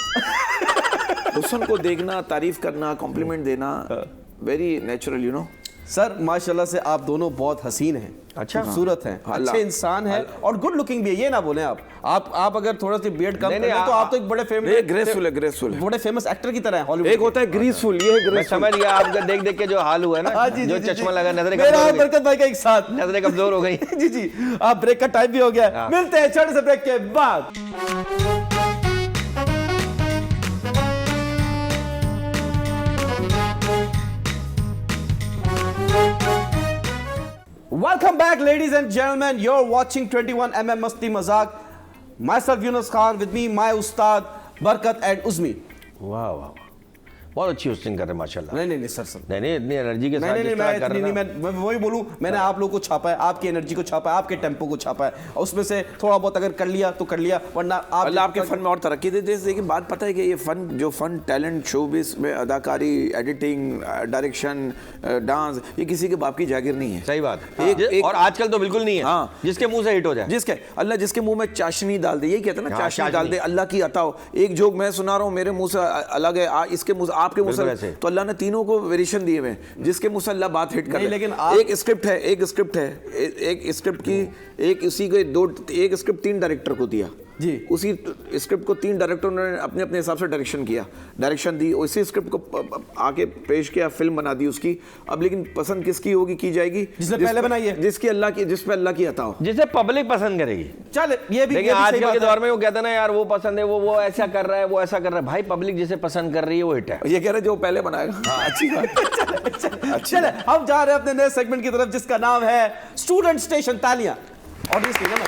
हुस्न को देखना, तारीफ करना, कॉम्प्लीमेंट देना, very natural, you know. Sir माशाल्लाह से आप दोनों बहुत हसीन हैं, अच्छा, खूबसूरत हैं, अच्छे इंसान हैं और गुड लुकिंग भी है, ये ना बोले आप अगर थोड़ा सा बियर्ड कम कर लें तो आप तो एक बड़े फेमस ग्रेसफुल है बड़े फेमस एक्टर की तरह हैं हॉलीवुड। एक होता है ग्रीसफुल, ये है मैं समझ गया आपका देख देख के जो हाल हुआ है ना, जो चश्मा लगा, नजरें मेरा कमजोर हो गई, बरकत भाई का एक साथ नजरें कमजोर हो गई। जी जी, आप ब्रेक का टाइम भी हो गया है, मिलते हैं छोटे से ब्रेक के बाद। Welcome back, ladies and gentlemen. You're watching 21mm Masti Mazak. Myself Yunus Khan, with me my Ustad Barkat and Uzmi. वाह वाह, बहुत अच्छी होस्टिंग कर रहे हैं माशाल्लाह। नहीं सर नहीं इतनी एनर्जी के साथ नहीं, जिस तरह कर रहे हैं ना। मैं वही बोलूं, मैंने आप लोगों को छापा है, आपकी एनर्जी को छापा है, आपके टेम्पो को छापा है, और उसमें से थोड़ा बहुत अगर कर लिया तो कर लिया, वरना आप अल्लाह आपके फन में और तरक्की दे। लेकिन बात पता है कि ये फन जो फन टैलेंट शोबिस में अदाकारी, एडिटिंग, डायरेक्शन, डांस, ये किसी के बाप की जागीर नहीं है। सही बात। एक और आजकल तो बिल्कुल नहीं है। हाँ। जिसके मुंह से हिट हो जाए, जिसके अल्लाह जिसके मुंह में चाशनी डाल दे, यही कहते हैं ना, हाँ, चाशनी डाल दे, अल्लाह की अता हो। एक जोक मैं सुना रहा हूँ, मेरे मुंह से अलग है, इसके मुंह से, आपके मुंह बिल्कुल से, ऐसे। तो अल्लाह ने तीनों को वेरिएशन दिए हुए हैं, जिसके मुंह से अल्लाह बात हिट कर नहीं, ले। लेकिन आप- एक स्क्रिप्ट है, एक स्क्रिप्ट की एक उसी के एक स्क्रिप्ट 3 डायरेक्टर को दिया जी। उसी स्क्रिप्ट को 3 डायरेक्टरों ने अपने अपने हिसाब से डायरेक्शन दी, उसी स्क्रिप्ट को आके पेश किया, फिल्म बना दी उसकी। अब लेकिन पसंद किसकी होगी, की जाएगी जिसने पहले बनाई है, जिस पे अल्लाह की अता हो, जिसे पब्लिक पसंद करेगी। चल ये भी देखिए सही आजकल बात के है। दौर में वो कहते हैं ना यार वो पसंद है, वो ऐसा कर रहा है, वो ऐसा कर रहा है। भाई पब्लिक जिसे पसंद कर रही है वो हिट है। ये कह रहे जो पहले बनाएगा। अच्छी बात। चले हम जा रहे हैं अपने नए सेगमेंट की तरफ, जिसका नाम है स्टूडेंट स्टेशन। तालियां ऑडियंस नहीं ना।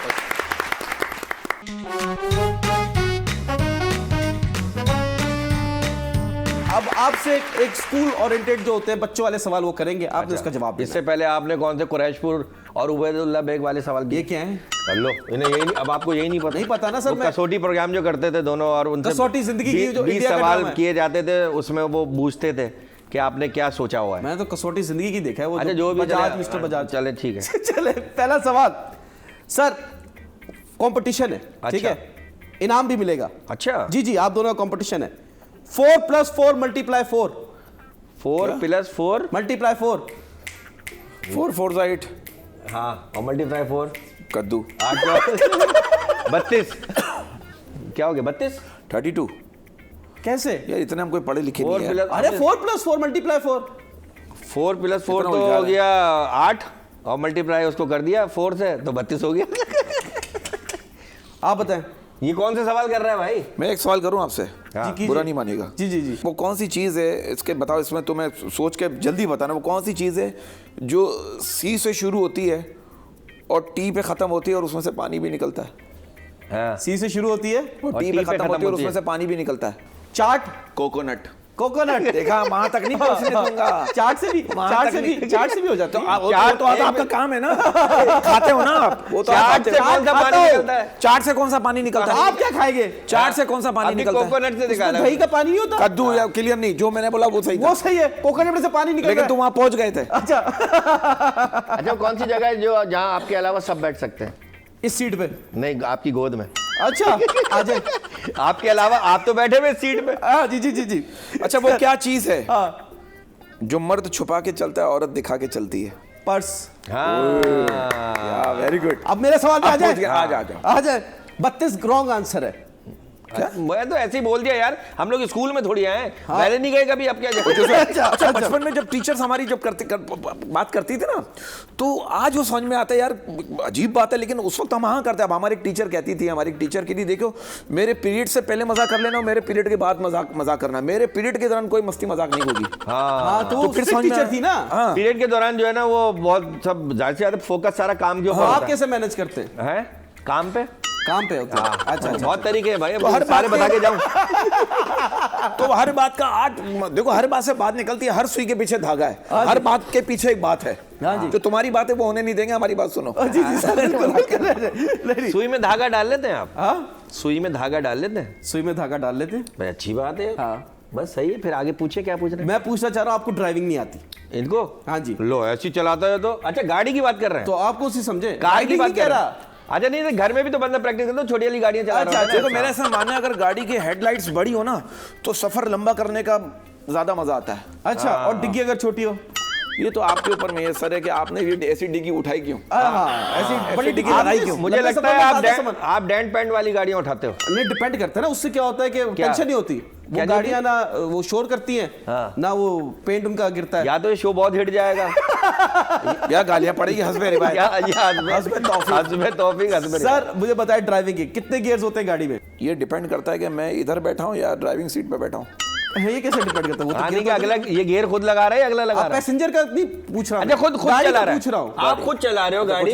अब आपसे एक स्कूल ओरिएंटेड जो होते हैं बच्चों वाले सवाल वो करेंगे, आपने उसका जवाब देना इससे पहले आपने कौन से कुरैशपुर और उबैदुल्लाह बेग वाले सवाल है। किए? ये क्या है? कर लो इन्हें, यही नहीं, अब आपको यही नहीं पता। नहीं पता ना सर, वो मैं कसौटी प्रोग्राम जो करते थे दोनों, और उनसे कसौटी जिंदगी की जो 20 इंडिया का सवाल नाम है। किए जाते थे, उसमें वो पूछते थे कि आपने क्या सोचा हुआ है। मैंने तो कसौटी जिंदगी की देखा है, वो अच्छा जो भी बजाज, मिस्टर बजाज। चले ठीक है। चले पहला सवाल सर, कंपटीशन है, ठीक अच्छा। है, इनाम भी मिलेगा। अच्छा जी जी, आप दोनों का कंपटीशन है। 4 + 4 × 4 4 + 4 × 4 4 4 8 हाँ, और मल्टीप्लाई 4 कद्दू 32 क्या हो गया? 32 32। कैसे? यार इतने हम कोई पढ़े लिखे 4 नहीं है। प्लस अरे 4 + 4 × 4 4 + 4 इतना तो उलझा हो है। गया 8, और मल्टीप्लाई उसको कर दिया 4 से तो 32 हो गया। आप बताएं। ये कौन से सवाल कर रहा है भाई? मैं एक सवाल करूं आपसे, हाँ। कीजिए। बुरा नहीं मानिएगा। जी जी जी। वो कौन सी चीज़ है, इसके बताओ, इसमें तुम्हें सोच के जल्दी बताना, वो कौन सी चीज़ है जो सी से शुरू होती है और टी पे ख़त्म होती है और उसमें से पानी भी निकलता है। हाँ। सी से शुरू होती है, और टी पे ख़त्म होती है और उसमें से पानी भी निकलता है। चाट, कोकोनट। कोकोनट। देखा, वहां तक नहीं पहुंचने दूंगा। चाट से भी हो जाता है। वो तो आपका काम है ना, खाते हो ना आप, वो तो आप चाट से कौन सा पानी निकलता है? चाट से कौन सा पानी निकलता है? आप क्या खाएंगे? चाट से कौन सा पानी अभी निकलता है? कोकोनट से निकाला दही का पानी नहीं होता? कद्दू या क्लियर नहीं, जो मैंने बोला वो सही था, वो सही है, कोकोनट में से पानी निकल लेकिन रहा तुम वहां पहुंच गए थे। है। अच्छा, अच्छा कौन सी जगह है जो जहाँ आपके अलावा सब बैठ सकते हैं? इस सीट पे। नहीं, आपकी गोद में। अच्छा, आ जाए। आपके अलावा आप तो बैठे हुए सीट पे। हाँ जी जी जी जी। अच्छा, वो क्या चीज है हाँ, जो मर्द छुपा के चलता है, औरत दिखा के चलती है? पर्स। हाँ वेरी गुड। अब मेरे सवाल पे आ अब पहुंच जाए। गए, आ जाओ। आ जाए। 32 रॉन्ग आंसर है। क्या? मैं तो ऐसे ही बोल दिया यार, हम लोग स्कूल में थोड़ी आए, पहले नहीं गए कभी, अब क्या जाए? अच्छा, बचपन में जब टीचर्स हमारी जब बात करती थी ना, तो आज वो समझ में आता है यार, अजीब बात है, लेकिन उस वक्त हम हाँ करते। अब हमारी एक टीचर कहती थी, हमारी एक टीचर की थी, देखो मेरे पीरियड से पहले मजाक कर लेना और मेरे पीरियड के बाद मजाक करना, मेरे पीरियड के दौरान कोई मस्ती मजाक नहीं होगी। हाँ, तो फिर फिर समझ में टीचर आया। थी ना। हाँ, पीरियड के दौरान जो है ना वो बहुत सब ज्यादा से ज्यादा फोकस सारा काम के ऊपर आप होता कैसे मैनेज करते हैं? है काम पे। काम पे होते हैं। अच्छा अच्छा। बहुत तरीके हैं भाई, अब हर सारे बात बता के जाऊं। तो हर बात का आर्ट, देखो हर बात से बात निकलती है, हर सुई के पीछे धागा है, हर बात के पीछे एक बात है। हाँ जी। जो तुम्हारी बात है वो होने नहीं देंगे, हमारी बात सुनो। जी जी सर, बिल्कुल। सुई में धागा डाल लेते हैं आप? हाँ, सुई में धागा डाल लेते हैं सुई में धागा डाल लेते हैं। भाई, अच्छी बात है। हाँ। बस सही है, फिर आगे पूछे क्या पूछ रहे हैं मैं पूछना चाह रहा हूँ, आपको ड्राइविंग नहीं आती? इनको? हाँ जी। लो ऐसी चलाता है तो। अच्छा गाड़ी की बात कर रहे हैं? तो आपको उसी समझे, कार की बात नहीं कह रहा। अच्छा नहीं, तो घर में भी तो बंदा प्रैक्टिस करता है, छोटी वाली गाड़ियां चला रहा देखो मेरा ऐसा मानना है, अगर गाड़ी की हेडलाइट्स बड़ी हो ना, तो सफर लंबा करने का ज्यादा मजा आता है। अच्छा, और डिग्गी अगर छोटी हो? ये तो आपके ऊपर में है सर है कि आपने ये ऐसी डिग्गी उठाई क्यों, ऐसी बड़ी डिग्गी लगाई क्यों? मुझे लगता है आप डेंट पैंट वाली गाड़ियां उठाते हो। नहीं, डिपेंड करता है ना, उससे क्या होता है कि टेंशन नहीं होती, वो गाड़ियां ना वो शोर करती हैं, ना वो पेंट उनका गिरता है। या तो ये शो बहुत हिट जाएगा या गालियां पड़ेगी हंसबे भाई, हस्बे तौफीक हस्बे। सर मुझे बताए ड्राइविंग के कितने गियर्स होते हैं गाड़ी में? ये डिपेंड करता है कि मैं इधर बैठा हूँ या ड्राइविंग सीट पे बैठा हूँ। ये कैसे डिपेंड करता है? वो आने के अगला ये गियर खुद लगा रहा है, अगला लगा रहा है? पैसेंजर का नहीं पूछ रहा, अच्छा खुद गाड़ी चला का रहा पूछ रहा हूँ। आप खुद चला रहे हो गाड़ी,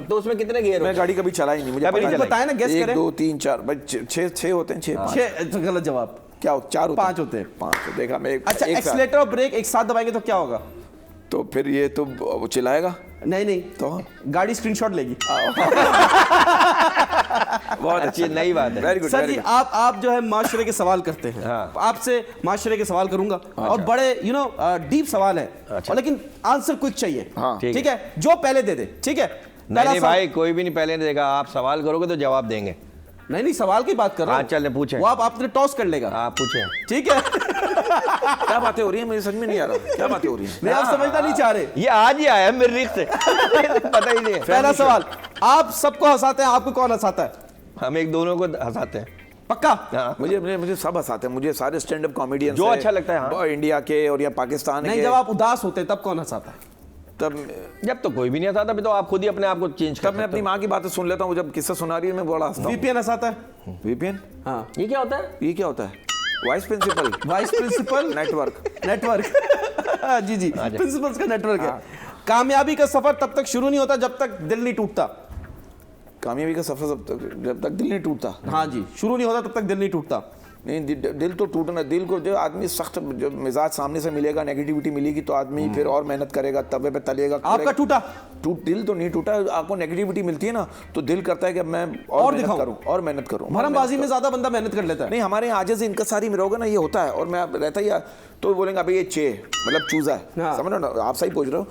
तो उसमें कितने गियर? मैं गाड़ी कभी चलाई नहीं, मुझे कभी नहीं बताया ना, गेस 1 करें। 2 3 4 भाई 6 होते हैं, 6 गलत जवाब। क्या 4 होते हैं? 5 होते हैं। 5 देखा मैं अच्छा, एक्सीलेटर और ब्रेक एक साथ दबाएंगे तो क्या होगा? तो फिर ये तो वो चिल्लाएगा। नहीं तो गाड़ी स्क्रीनशॉट लेगी। बहुत अच्छी नई बात है। वेरी गुड सर जी, आप जो है माशरे के सवाल करते हैं, आपसे माशरे के सवाल करूंगा और बड़े डीप सवाल है, और लेकिन आंसर क्विक चाहिए। ठीक है, जो पहले दे दे। ठीक है, नहीं भाई, कोई भी नहीं पहले देगा, आप सवाल करोगे तो जवाब देंगे। नहीं सवाल की बात कर रहा हूं। चल पूछे, वो आपने टॉस कर लेगा। आप पूछे। ठीक है। क्या बातें हो रही है, मुझे समझ में नहीं आ रहा क्या बातें हो रही है। नहीं, आप समझना नहीं चाह रहे। ये आज ही आया मिर्रिख से पता ही नहीं है। पहला सवाल, आप सबको हंसाते हैं, आपको कौन हंसाता है? हम एक दोनों को हंसाते हैं। पक्का? मुझे सब हंसाते हैं, मुझे सारे स्टैंड अप कॉमेडियन जो अच्छा लगता है, इंडिया के और या पाकिस्तान के। नहीं, जब आप उदास होते हैं तब कौन हंसाता है? तब जब तो कोई भी नहीं हंसाता, तो आप खुद ही अपने आप को चेंज कर। मैं अपनी माँ की बातें सुन लेता हूँ, जब किस्सा सुना रही है मैं बड़ा हंसता हूँ। VPN हंसाता है? VPN? हाँ। ये क्या होता है? ये क्या होता है? Vice principal network. जी प्रिंसिपल्स का नेटवर्क है। कामयाबी का सफर तब तक शुरू नहीं होता जब तक दिल नहीं टूटता। कामयाबी का सफर जब तक दिल नहीं टूटता। हाँ जी, शुरू नहीं होता तब तक दिल नहीं टूटता। नहीं, दिल तो टूटना, दिल को जो आदमी सख्त जब मिजाज सामने से मिलेगा, नेगेटिविटी मिलेगी तो आदमी फिर और मेहनत करेगा, तवे पे तलेगा। आपका टूटा? दिल तो नहीं टूटा, आपको नेगेटिविटी मिलती है ना तो दिल करता है कि मैं और मेहनत करूं। भरमबाजी में ज्यादा बंदा मेहनत कर लेता है। नहीं, हमारे यहाँ आजिज़ इनकसारी में रहोगे ना, ये होता है। और मैं रहता ही तो बोलेंगे अभी ये मतलब चूजा है, समझ रहे हो? आप सही पूछ रहे हो।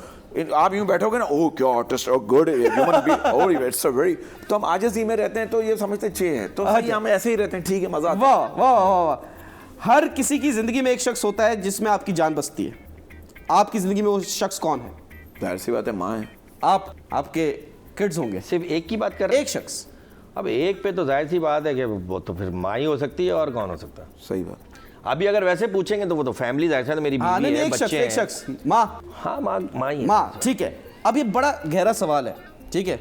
आप यूं बैठोगे ना, ओह क्या artist, oh good human being, oh it's a very, तो हम आजिज़ी में रहते हैं तो ये समझते चे है, तो सही हम ऐसे ही रहते हैं। ठीक है, मजा आता है। वाह वाह वाह। हर किसी की जिंदगी में एक शख्स होता है जिसमें आपकी जान बसती है। आपकी जिंदगी में वो शख्स कौन है? जाहिर सी बात है, माँ है। आपके किड्स होंगे। सिर्फ एक की बात कर रहे हैं? एक शख्स। अब एक पे तो जाहिर सी बात है कि वो तो फिर माँ ही हो सकती है, और कौन हो सकता है? सही बात। अभी अगर वैसे पूछेंगे तो वो तो फैमिली, जाहिर है मेरी बीवी है, बच्चे हैं। एक शख्स, माँ। हाँ, माँ ही है। माँ, ठीक है। अब ये बड़ा गहरा सवाल है, ठीक है।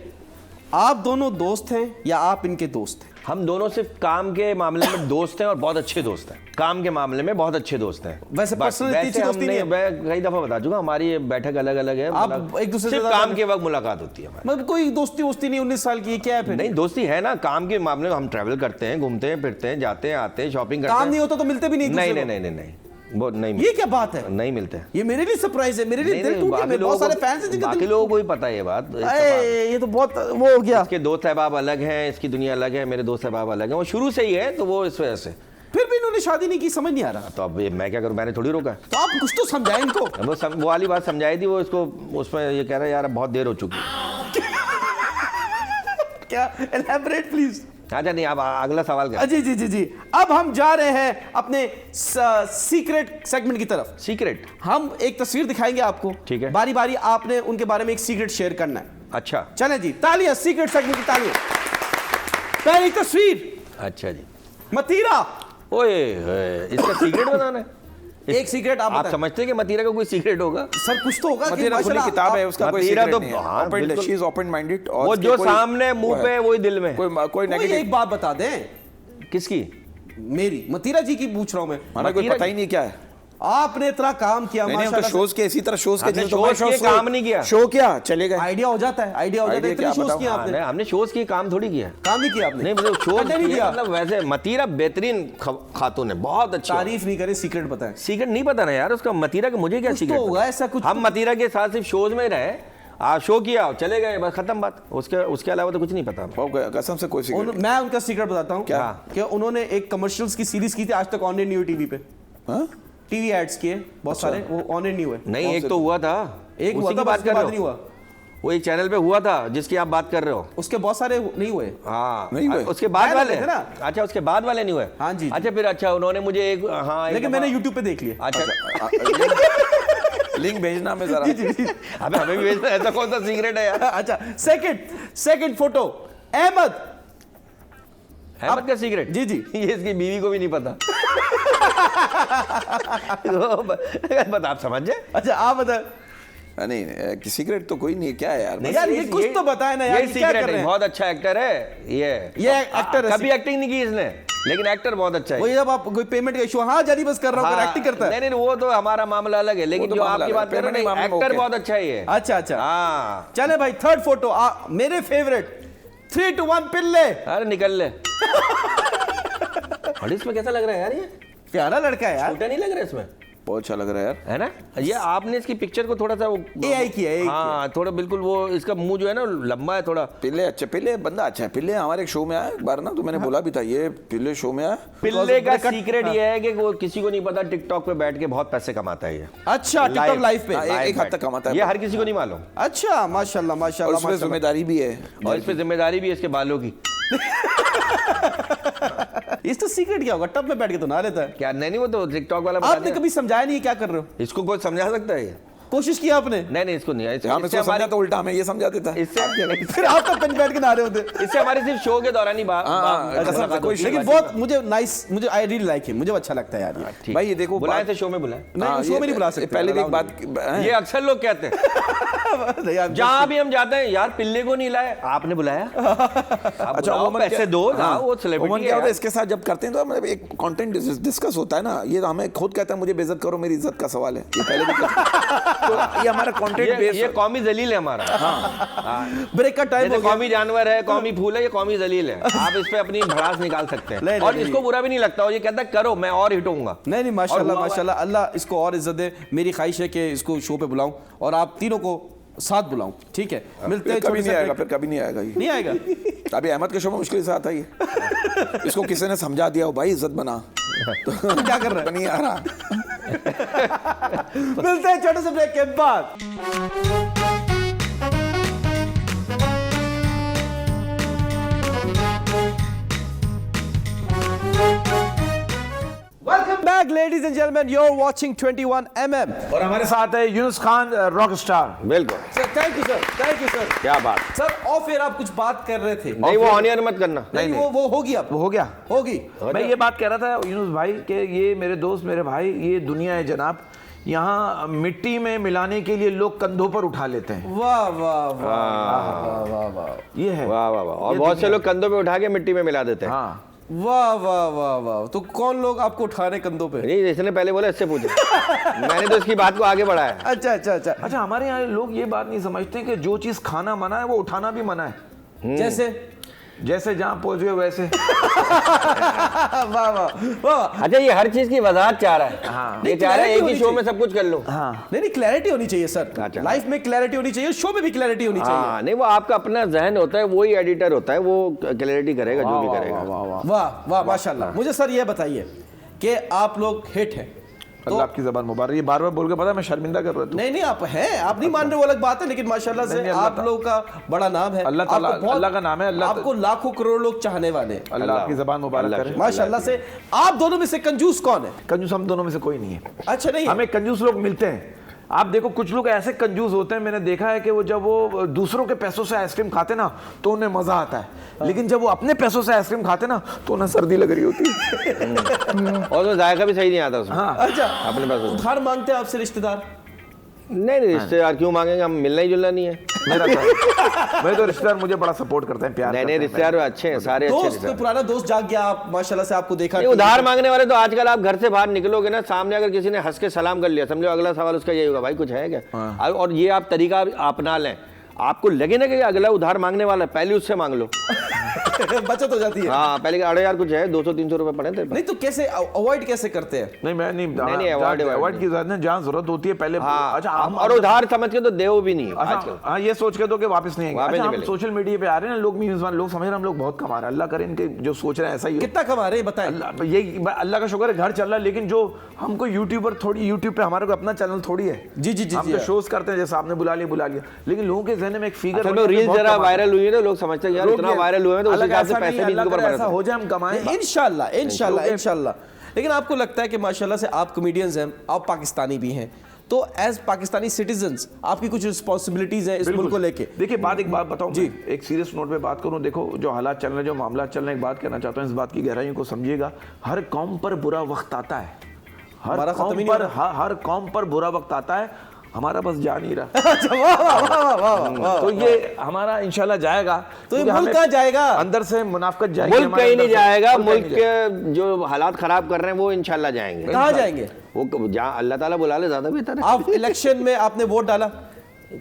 आप दोनों दोस्त हैं या आप इनके दोस्त हैं? हम दोनों सिर्फ काम के मामले में दोस्त हैं, और बहुत अच्छे दोस्त हैं। काम के मामले में बहुत अच्छे दोस्त हैं। वैसे पर्सनल दोस्ती नहीं है। मैं कई दफा बता चुका, हमारी बैठक अलग अलग है। आप एक दूसरे से सिर्फ काम के वक्त मुलाकात होती है हमारी। मतलब कोई दोस्ती नहीं? 19 साल की क्या है फिर? नहीं, दोस्ती है ना, काम के मामले में हम ट्रैवल करते हैं, घूमते हैं, फिरते हैं, जाते हैं, आते हैं, शॉपिंग करते हैं। काम नहीं होता तो मिलते भी नहीं? नहीं, वो नहीं। ये क्या बात है? नहीं मिलते। ये मेरे लिए सरप्राइज है, मेरे लिए दिल टूट गया। बहुत सारे फैंस हैं जिनका बाकी लोगों को ही पता है ये बात। ये तो बहुत वो हो गया। इसके दोस्त अहबाब अलग हैं, इसकी दुनिया अलग है, मेरे दोस्त अहबाब अलग हैं। वो शुरू से ही है, तो वो इस वजह से। फिर भी इन्होंने शादी नहीं की, समझ नहीं आ रहा। तो अब मैं क्या करूं, मैंने थोड़ी रोका। तो आप कुछ तो समझाएं इनको। वो वाली बात समझाई थी, वो इसको उसमें ये कह रहा है यार अब बहुत देर हो चुकी। क्या? Elaborate please. अच्छा नहीं, आप अगला सवाल कर। जी। अब हम जा रहे हैं अपने सीक्रेट सेगमेंट की तरफ। सीक्रेट? हम एक तस्वीर दिखाएंगे आपको, ठीक है। बारी बारी आपने उनके बारे में एक सीक्रेट शेयर करना है। अच्छा, चलें जी, तालियां सीक्रेट सेगमेंट की तालियां। पहली तस्वीर। अच्छा जी। मतीरा। ओए, इसका सीक्रेट बताना है? एक सीक्रेट आप समझते हैं कि मतीरा का कोई सीक्रेट होगा? सर कुछ तो होगा। मतीरा खुली किताब है, उसका कोई सीक्रेट नहीं है। हाँ, open, she is open minded. और वो जो सामने मुंह पे वही दिल में। कोई नेगेटिव। एक बात बता दें। किसकी? मेरी, मतीरा जी की पूछ रहा हूं मैं। हमें कोई पता ही नहीं क्या है। आपने इतना काम किया माशाल्लाह। तो शोज के इसी तरह शोज के दिन शोज के काम नहीं किया। शो क्या चले गए? आइडिया हो जाता है, आइडिया हो जाता है। इतने शोज किया आपने? हमने शोज के काम थोड़ी किया। काम नहीं किया आपने? नहीं, मतलब शोज नहीं किया। मतलब वैसे मतीरा बेहतरीन खातून है, बहुत अच्छा। तारीफ नहीं करें, सीक्रेट बताएं। सीक्रेट नहीं पता ना यार उसका, मतीरा का मुझे क्या सीक्रेट होगा ऐसा कुछ? हम मतीरा के साथ सिर्फ शोज में रहे, आप शो किया चले गए, बस खत्म बात। उसके अलावा तो कुछ नहीं पता। कसम से कोई सीक्रेट। मैं उनका सीक्रेट बताता हूँ। क्या? उन्होंने एक कमर्शियल्स की सीरीज की थी, आज तक ऑन एयर नहीं हुई टीवी पे। टीवी एड्स किए बहुत सारे, वो ऑन एयर नहीं हुए। नहीं, एक तो हुआ था, एक हुआ था, बात कर रहे हो? नहीं हुआ। वो एक चैनल पे हुआ था जिसकी आप बात कर रहे हो। उसके बहुत सारे नहीं हुए। हाँ, नहीं हुए। उसके बाद वाले थे ना। अच्छा, उसके बाद वाले नहीं हुए। हाँ जी। अच्छा, फिर अच्छा उन्होंने मुझे एक, हाँ, लेकिन मैंने यूट्यूब पे देख लिया। अच्छा लिंक भेजना मैं जरा। अबे हमें भी भेजना, ऐसा कौन सा सीक्रेट है यार? अच्छा, सेकंड फोटो अहमद अहमद का सीक्रेट? जी जी। ये इसकी बीवी को भी नहीं पता। बता, आप समझ जाए। अच्छा आप बता। नहीं सीक्रेट तो कोई नहीं है, क्या है यार? यार ये कुछ तो बताए ना यार, ये क्या कर सीक्रेट रहे है। हैं? बहुत अच्छा एक्टर है ये एक्टर है। कभी एक्टिंग नहीं की इसने, लेकिन एक्टर बहुत अच्छा है। वही जब आप कोई पेमेंट का इशू, हाँ जारी बस कर रहा हूँ, एक्टिंग करता है। नहीं वो तो हमारा मामला अलग है, लेकिन तो जो मामला आपकी अलग बात है, कर रहे पेमेंट हैं मामला एक्टर ओके। बहुत अच्छा है ये। अच्छा हाँ चले भाई, थर्ड फोटो मेरे फेवरेट 3 to 1 पिल्ले। अरे निकल ले। और इसमें कैसा लग रहा है यार? ये प्यारा लड़का है यार, छोटा नहीं लग रहा है इसमें? बहुत अच्छा लग रहा है यार, है ना? ये आपने इसकी पिक्चर को थोड़ा सा वो AI किया है, हाँ थोड़ा बिल्कुल वो इसका मुंह जो है ना लंबा है थोड़ा। पिल्ले अच्छा, पिल्ले बंदा अच्छा है। पिल्ले हमारे एक शो में आया एक बार ना, तो मैंने बोला भी था ये पिल्ले शो में आया। पिल्ले का सीक्रेट ये है कि वो किसी को नहीं पता, टिकटॉक पे बैठ के बहुत पैसे कमाता है ये। अच्छा टिकटॉक लाइव पे। एक हद तक कमाता है ये हर किसी को नहीं मालूम। अच्छा माशाल्लाह और माशाल्लाह उसमें माशाल्लाह। जिम्मेदारी भी है। और इस पे जिम्मेदारी भी है इसके बालों की। इस तो सीक्रेट क्या होगा, टब में बैठ के तो नहा लेता है। क्या? नहीं वो तो टिकटॉक वाला बता आपने दिया। कभी समझाया नहीं क्या कर रहे हो? इसको कोई समझा सकता है ये? कोशिश किया आपने? नहीं इसको नहीं है। हम इसको समझा तो उल्टा हमें ये समझा देता है। फिर आप तो कहीं बैठ के नहा रहे होते। इससे हमारे सिर्फ शो के दौरान ही कसम से लेकिन बहुत मुझे नाइस, मुझे आई रियली लाइक हिम, मुझे अच्छा लगता है यार ये। भाई ये देखो बुलाए थे शो में, बुलाए नहीं शो में नहीं बुला सकते। पहले भी एक बात ये अक्सर लोग कहते हैं जहां भी हम जाते हैं, यार पिल्ले को नहीं लाए, आपने बुलाया। अच्छा पैसे दो ना, वो सेलिब्रिटी क्या होता है इसके साथ जब करते हैं तो मतलब एक कंटेंट डिस्कस होता है ना, ये हमें खुद कहता है मुझे बेइज्जत करो, मेरी इज्जत का सवाल है, ये पहले भी तो ये हमारा कंटेंट बेस, ये कौमी जलील है हमारा। ब्रेक का टाइम हो गया। कौमी जानवर है, कौमी फूल है, ये कौमी जलील है। आप इस पे अपनी भड़ास निकाल सकते हैं। और इसको बुरा भी नहीं लगता, और ये कहता है करो, मैं और हिट होऊंगा। नहीं माशाल्लाह माशाल्लाह, अल्लाह इसको और इज्जत दे। मेरी ख्वाहिश है कि इसको शो पे बुलाऊं और आप तीनों को साथ बुलाऊं, ठीक है? मिलते हैं। कभी नहीं आएगा, फिर कभी नहीं आएगा ये, नहीं आएगा। अभी अहमद के शो में मुश्किल से आता है ये। इसको किसी ने समझा दिया हो भाई इज्जत बना, तो क्या कर रहा है? नहीं आ रहा। मिलते हैं छोटे से ब्रेक के बाद। Welcome back, ladies and gentlemen. You're watching 21mm. और हमारे साथ है यूनुस खान, रॉक स्टार। बिल्कुल sir thank you sir, thank you sir. क्या बात। सर और फिर आप कुछ बात कर रहे थे। नहीं वो ऑनियर मत करना। नहीं वो होगी, अब हो गया। होगी। मैं ये बात कह रहा था यूनुस भाई कि ये मेरे दोस्त, मेरे भाई, ये दुनिया है जनाब। यहाँ मिट्टी में मिलाने के लिए लोग कंधों पर उठा लेते हैं। वाह वाह वाह वाह वाह, ये है। वाह वाह वाह। और बहुत से लोग कंधों पे उठा के मिट्टी में मिला देते हैं। हाँ वाह वाह वाह वाह। तो कौन लोग आपको उठा रहे कंधों पे? नहीं इसने पहले बोला, इससे पूछे। मैंने तो इसकी बात को आगे बढ़ाया। अच्छा अच्छा अच्छा। अच्छा, हमारे यहाँ लोग ये बात नहीं समझते कि जो चीज खाना मना है वो उठाना भी मना है। जैसे जहां पहुंचे वैसे। वाह वाह वाह। अच्छा ये हर चीज की वजाहत चाह रहा है। हाँ। ये चाह रहा है एक ही शो में सब कुछ कर लो। हाँ नहीं क्लैरिटी होनी चाहिए सर। अच्छा। लाइफ में क्लैरिटी होनी चाहिए, शो में भी क्लैरिटी होनी चाहिए। हाँ नहीं वो आपका अपना जहन होता है, वही एडिटर होता है, वो क्लैरिटी करेगा जो भी करेगा। वाह वाह माशाल्लाह। मुझे सर ये बताइए कि आप लोग हिट हैं, अल्लाह आपकी जबान मुबारक। ये बार बार बोल के पता है मैं शर्मिंदा कर रहा था। नहीं आप हैं, आप नहीं मान रहे वो अलग बात है, लेकिन माशाल्लाह से आप लोगों का बड़ा नाम है। अल्लाह ताला, अल्लाह का नाम है। अल्लाह आपको लाखों करोड़ लोग चाहने वाले हैं। अल्लाह आपकी जबान मुबारक करे माशाल्लाह से। आप दोनों में से कंजूस कौन है? कंजूस हम दोनों में से कोई नहीं है। अच्छा नहीं है? हमें कंजूस लोग मिलते हैं। आप देखो कुछ लोग ऐसे कंजूस होते हैं, मैंने देखा है कि वो जब वो दूसरों के पैसों से आइसक्रीम खाते ना तो उन्हें मजा आता है, लेकिन जब वो अपने पैसों से आइसक्रीम खाते ना तो उन्हें सर्दी लग रही होती है। और तो जायका भी सही नहीं आता उसमें। हाँ अच्छा अपने पास उधार मांगते हैं आपसे रिश्तेदार? नहीं रिश्तेदार क्यों मांगेंगे, हम मिलना ही जुलना नहीं है। मेरा तो मैं तो रिश्तेदार मुझे बड़ा सपोर्ट करते हैं, प्यार नहीं करते हैं। रिश्तेदार अच्छे हैं, सारे अच्छे दोस्त रिश्तेदार। पुराना दोस्त जाग गया, आप माशाल्लाह से आपको देखा। नहीं उधार मांगने वाले तो आजकल आप घर से बाहर निकलोगे ना, सामने अगर किसी ने हंस के सलाम कर लिया, समझो अगला सवाल उसका यही होगा, भाई कुछ है क्या? और ये आप तरीका अपना लें, आपको लगे ना कि अगला उधार मांगने वाला है, पहले उससे मांग लो। बचत हो जाती है। हाँ पहले अरे यार कुछ है 200-300 रुपए पड़े थे। नहीं तो कैसे अवॉइड कैसे करते हैं? नहीं मैं नहीं नहीं, अवॉइड की जरूरत नहीं, जहाँ जरूरत होती है पहले। हाँ, अच्छा और उधार समझ के तो देव भी नहीं अच्छा, आजकल। हाँ ये सोच के तो कि वापस नहीं आएंगे। वापस अच्छा, नहीं हम मिलेंगे। सोशल मीडिया पे आ रहे हैं ना, लोग मीम्स लोग समझ रहे हैं हम लोग बहुत कमा रहे हैं। अल्लाह करे इनके जो सोच रहे हैं ऐसा ही हो। कितना कमा रहे हैं बताएं? यही अल्लाह का शुक्र है घर चल रहा है, लेकिन जो हमको यूट्यूबर थोड़ी, यूट्यूब पे हमारे को अपना चैनल थोड़ी है। जी हम तो शोज करते हैं, जैसे आपने बुला लिया, लेकिन लोगों के जहन में एक फिगर रील जरा वायरल हुई है ना, लोग समझते हैं यार इतना वायरल हुए हैं तो उस हिसाब से पैसे भी इनके ऊपर ऐसा हो जाए हम कमाएं। इंशाल्लाह। लेकिन आपको लगता है कि माशाल्लाह से आप कॉमेडियंस हैं, आप पाकिस्तानी भी हैं, तो एज पाकिस्तानी सिटीजन्स आपकी कुछ रिस्पॉन्सिबिलिटीज हैं इस मुल्क को लेके। देखिए एक बात बताऊं जी। एक सीरियस नोट पे बात करूं, देखो जो हालात चल रहे हैं, जो मामला चल रहे हैं, एक बात कहना चाहता हूं, इस बात की गहराइयों को समझिएगा। हर कौम पर बुरा वक्त आता है, हमारा खत्म ही नहीं हर कौम पर बुरा वक्त आता है, हमारा बस जा नहीं रहा। तो ये हमारा इंशाल्लाह जाएगा। तो ये मुल्क कहाँ जाएगा? अंदर से मुनाफकत जाएगी, मुल्क कहीं नहीं जाएगा। मुल्क के जो हालात खराब कर रहे हैं वो इंशाल्लाह जाएंगे। कहाँ जाएंगे? वो जहाँ अल्लाह ताला बुला ले ज्यादा बेहतर है। आप इलेक्शन में आपने वोट डाला?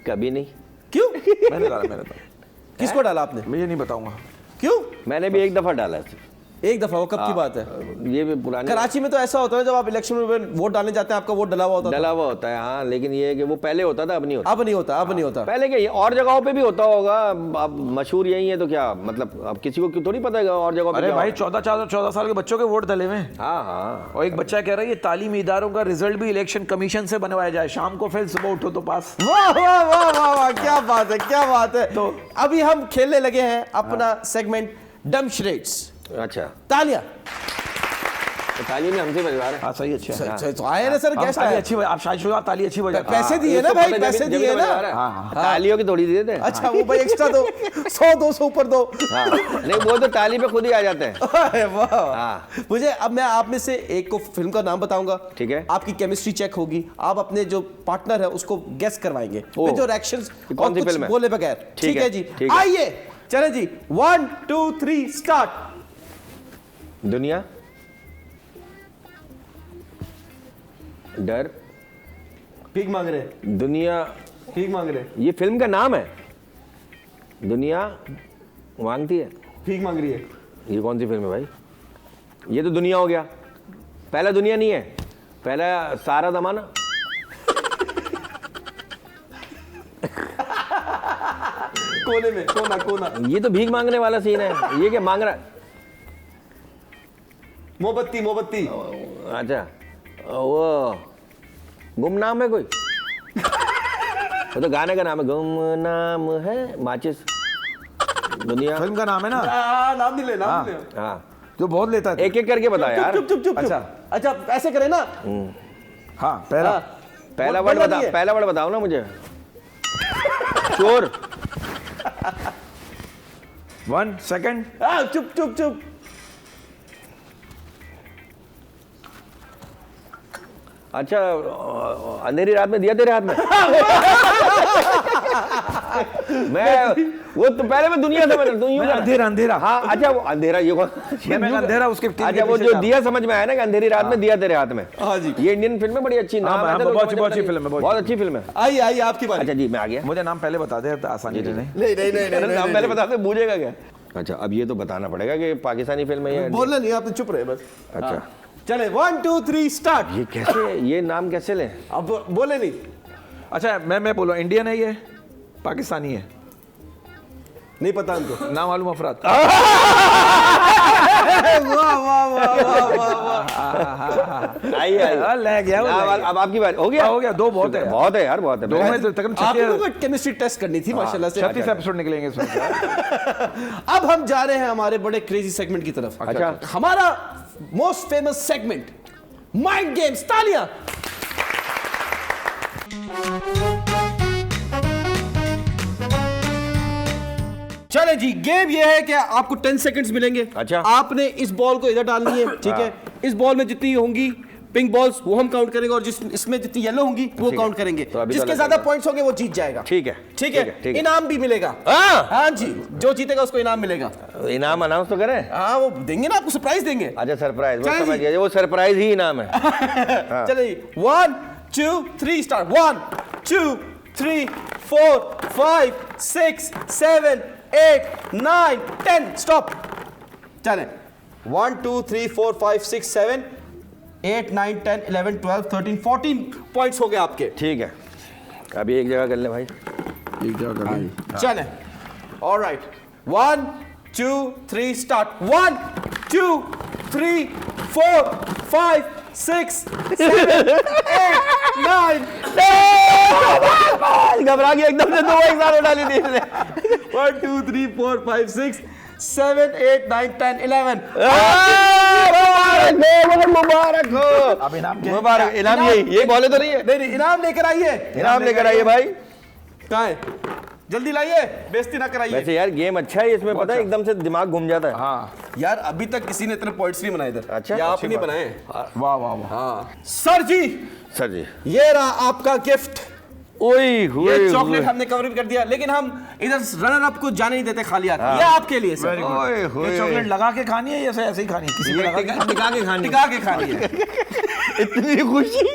कभी नहीं। क्यों? मैंने डाला। किसको डाला आपने? मुझे नहीं बताऊंगा क्यों? मैंने भी एक दफा डाला है। एक दफा? वो कब की बात है? ये भी पुरानी। कराची में तो ऐसा होता है जब आप इलेक्शन में वोट डालने जाते हैं आपका वोट डला हुआ होता है। डला हुआ होता है, हाँ, लेकिन ये है कि वो पहले होता था, अब नहीं होता। अब नहीं होता, अब नहीं होता। पहले क्या, और जगहों पे भी होता होगा। अब मशहूर यही है तो क्या मतलब, अब किसी को थोड़ी पता है और जगहों पे। अरे क्या भाई होता 14 साल के बच्चों के वोट डले हुए हैं। हाँ हाँ। और एक बच्चा कह रहा है ये तालीमी इदारों का रिजल्ट भी इलेक्शन कमीशन से बनवाया जाए, शाम को फिर सुबह उठो तो पास। वाह वाह वाह वाह वाह, क्या बात है, क्या बात है। तो अभी हम खेलने लगे हैं अपना सेगमेंट डम श्रेड्स। अच्छा, तालियां। ताली में हमसे बजवा रहे हैं। हाँ सही, अच्छा तो आए ना सर, गेस्ट आए। अच्छी आप शायद ताली अच्छी बजा। पैसे दिए ना भाई, पैसे दिए ना। तालियों की थोड़ी दिए थे। अच्छा वो भाई एक्स्ट्रा दो, 100-200 ऊपर दो। हाँ, नहीं वो तो ताली पे खुद ही आ जाते हैं। अरे वाह। हाँ। मुझे अब मैं आप में से एक को फिल्म का नाम बताऊंगा, ठीक है। आपकी केमिस्ट्री चेक होगी, आप अपने जो पार्टनर है उसको गेस करवाएंगे विद योर एक्शंस कौन सी फिल्म है? बोले बगैर। ठीक है जी, ठीक है। आइए चले जी, 1 2 3 स्टार्ट। दुनिया, डर, भीख मांग रहे, दुनिया, भीख मांग रहे, ये फिल्म का नाम है। दुनिया मांगती है, भीख मांग रही है। ये कौन सी फिल्म है भाई? ये तो दुनिया हो गया। पहला दुनिया नहीं है, पहला सारा जमाना। कोने में, कोना कोना। ये तो भीख मांगने वाला सीन है। ये क्या मांग रहा है? मोमबत्ती, मोमबत्ती। अच्छा, वो गुमनाम है कोई? वो तो गाने का नाम है, गुमनाम है माचिस। दुनिया फिल्म का नाम है ना। नाम नहीं ले, नाम नहीं ले। हाँ, जो बहुत लेता है। एक एक करके बता यार। चुप चुप चुप। अच्छा अच्छा ऐसे करें ना। हाँ पहला पहला वर्ड बता, पहला वर्ड बताओ ना मुझे। चोर। 1 सेकंड। चुप चुप चुप। अच्छा, अंधेरी रात में दिया तेरे हाथ में। मैं वो तो पहले मैं दुनिया समझ रहा हूँ। अंधेरा अंधेरा। हाँ अच्छा, वो अंधेरा ये मैं अंधेरा उसके। अच्छा, वो जो दिया समझ में आया ना कि अंधेरी रात में दिया तेरे हाथ में। हाँ जी, ये इंडियन फिल्म है, बड़ी अच्छी नाम है, बहुत अच्छी फिल्म है, बहुत अच्छी फिल्म है। आइए आइए आपकी बात। अच्छा जी, मैं आ गया। मुझे नाम पहले बता दे, आसानी से नहीं। नहीं नहीं नहीं नाम पहले बता दे, बूझेगा क्या? अच्छा, अब ये तो बताना पड़ेगा कि पाकिस्तानी फिल्म है ये। बोलना नहीं, आपने चुप रहे बस। अच्छा चले 1 2 3 स्टार्ट। ये कैसे, ये नाम कैसे लें? अब बोले नहीं। अच्छा मैं बोलूँ, इंडियन है ये, पाकिस्तानी है? नहीं पता हमको। नाम मालूम अफराद। आइए आइए, ले गया वो, ले गया। अब आपकी बात। हो गया, हो गया, दो बहुत है। बहुत है यार, बहुत है। दो में तो तकरीबन आप लोगों को केमिस्ट्री टेस्ट करनी थी माशाल्लाह से। 36 एपिसोड निकलेंगे इसमें। अब हम जा रहे हैं हमारे बड़े क्रेजी सेगमेंट की तरफ। अच्छा, हमारा most famous segment mind games. तालियां। चले जी, गेम ये है कि आपको 10 सेकंड्स मिलेंगे। अच्छा, आपने इस बॉल को इधर डालनी है, ठीक है? इस बॉल में जितनी होंगी पिंक बॉल्स वो हम काउंट करेंगे, और जिस इसमें जितनी येलो होंगी वो काउंट करेंगे। तो जिसके ज्यादा पॉइंट्स होंगे वो जीत जाएगा। ठीक है, ठीक है। इनाम भी मिलेगा। हाँ जी, जो जीतेगा उसको इनाम मिलेगा। इनाम अनाउंस तो करें? हाँ वो देंगे ना, आपको सरप्राइज देंगे। अच्छा सरप्राइज, वो चलिए समझ जी। गया, वो सरप्राइज ही इनाम है। चलिए 1 2 3 स्टार्ट। 1 2 3 4 5 6 7 8 9 10 स्टॉप। चले 1 2 3 4 5 6 7 8 9 10 11 12 13 14 पॉइंट्स हो गए आपके। ठीक है, अभी एक जगह कर ले भाई। एक जगह कर। चले ऑलराइट 1 2 3 स्टार्ट। 1 2 3 4 5 6 7 8 9 घबरा गया एकदम से, दो एक साथ उठा ली थी। 1 2 3 4 5 6 7, 8, 9, 10, 11। मुबारक हो। अब इनाम क्या है? मुबारक। इनाम ये बोले तो नहीं है। नहीं इनाम लेकर आइए। इनाम लेकर आइए भाई। कहाँ है? जल्दी लाइए, बेइज्जती ना कराइए। वैसे यार गेम अच्छा है, इसमें पता है एकदम से दिमाग घूम जाता है। हाँ यार अभी तक किसी ने इतने पॉइंट्स नहीं बनाए इधर। अच्छा, ये आप अच्छी नहीं बात। बनाए। वाह वाह वाह। हाँ सर जी, सर जी, ये रहा आपका गिफ्ट। ओए हुए ये चॉकलेट हमने कवर भी कर दिया, लेकिन हम इधर रनर अप को जाने नहीं देते खाली हाथ। ये आपके लिए सर। ओए ये हुए। चॉकलेट लगा के खानी है या ऐसे ही खानी है? किसी को लगा के टिका के खानी। टिका के खानी है। इतनी खुशी।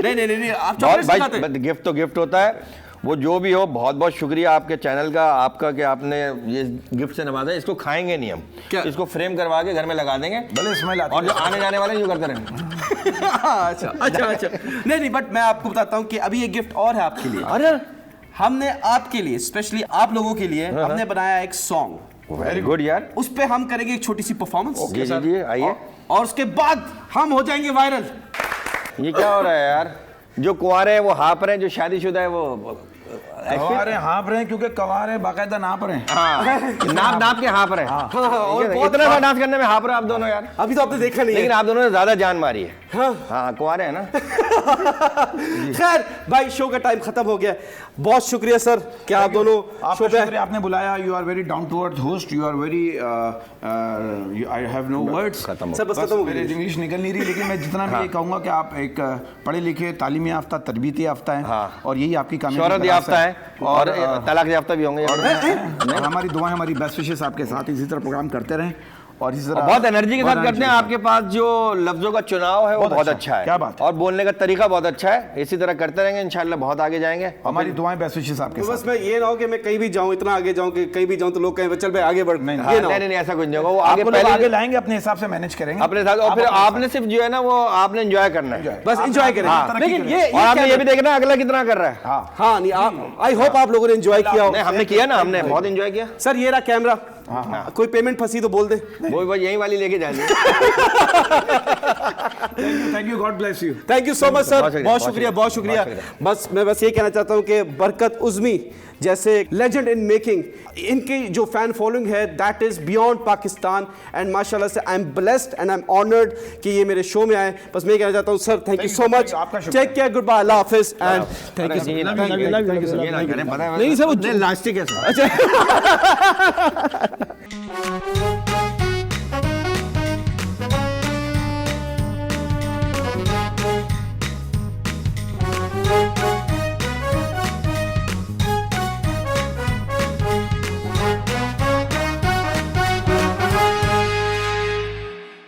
नहीं आप बहुत चॉकलेट से खाते हैं। भाई गिफ्ट तो गिफ्ट होता है, वो जो भी हो। बहुत बहुत शुक्रिया आपके चैनल का, आपका कि आपने ये गिफ्ट से नवाजा। इसको खाएंगे नहीं हम, क्या? इसको फ्रेम करवा के घर में लगा देंगे, भले स्मेल आती और जो आने जाने वाले यूं करते रहेंगे। अच्छा नहीं बट मैं आपको बताता हूँ कि अभी ये गिफ्ट और है आपके लिए। अरे हमने आपके लिए, स्पेशली आप लोगों के लिए हमने बनाया एक सॉन्ग। वेरी गुड यार। उस पे हम करेंगे एक छोटी सी परफॉर्मेंस। जी जी जी, आइए। और उसके बाद हम हो जाएंगे वायरल। ये क्या हो रहा है यार? जो कुंवारे हैं वो हाँप रहे हैं, जो शादीशुदा है वो कवारे हाँप रहे हैं, क्योंकि कवारे बाकायदा नाप रहे हैं। हाँ, नाप नाप के हाँप रहे हैं। और इतना सा डांस करने में हाँप रहे हैं आप दोनों यार। अभी तो आपने देखा नहीं लेकिन है। आप दोनों ने ज्यादा जान मारी है। हाँ। हाँ, कुंवारे हैं ना। खैर भाई, शो का टाइम खत्म हो गया। बहुत शुक्रिया सर कि आप दोनों आपका शो पे शुक्रिया, आपने बुलाया। You are very down to earth host, you are very I have no words. खत्म हो सर बस खत्म हो मेरे गया। इंग्लिश निकल नहीं रही, लेकिन मैं जितना भी ये कहूंगा कि आप एक पढ़े लिखे, तालीमी याफ्ता, तरबियती याफ्ता हैं। हाँ। और यही आपकी कामयाबी शोहरत का राज याफ्ता है और तलाक याफ्ता भी होंगे। और हमारी दुआएं, हमारी बेस्ट विशेस आपके साथ इसी तरह प्रोग्राम करते रहें और इसी तरह बहुत एनर्जी के बहुत साथ करते हैं। energy आपके पास जो लफ्जों का चुनाव है वो बहुत अच्छा है। क्या बात है। और बोलने का तरीका बहुत अच्छा है। इसी तरह करते रहेंगे, इंशाल्लाह बहुत आगे जाएंगे। हमारी दुआएं बेस्ट विशेस आपके तो साथ। बस मैं ये ना हो कि मैं कहीं भी जाऊं, इतना आगे जाऊं कि कहीं भी जाऊं तो लोग कहें चल भाई आगे बढ़। नहीं, हाँ, ये ना हो। नहीं ऐसा कुछ नहीं होगा। वो आगे आपको लोग पहले आगे लाएंगे, अपने हिसाब से मैनेज करेंगे अपने साथ। और फिर आपने सिर्फ जो है ना वो आपने एंजॉय करना है। बस एंजॉय करें। हाँ। लेकिन और आपने ये भी देखना है अगला कितना कर रहा है। हाँ नहीं आप, आई होप आप लोगों ने एंजॉय किया हो। नहीं, हमने किया ना, हमने बहुत एंजॉय किया। सर ये रहा कैमरा। कोई पेमेंट फंसी तो बोल दे। वो यही वाली लेके जाएंगे। Thank you, God bless you. Thank you so much sir, बहुत शुक्रिया बहुत शुक्रिया। शुक्रिया। बस मैं यही कहना चाहता हूँ कि बरकत उज़मी जैसे लेजेंड इन मेकिंग, इनकी जो फैन फॉलोइंग है that is beyond Pakistan. And माशाल्लाह से I am blessed and I am honoured कि ये मेरे शो में आए। बस मैं कहना चाहता हूँ sir, thank you so much. Take care, good bye, अल्लाह हाफिज एंड थैंक यू। नहीं सर, वो नहीं सर, वो लास्टिक है। अच्छा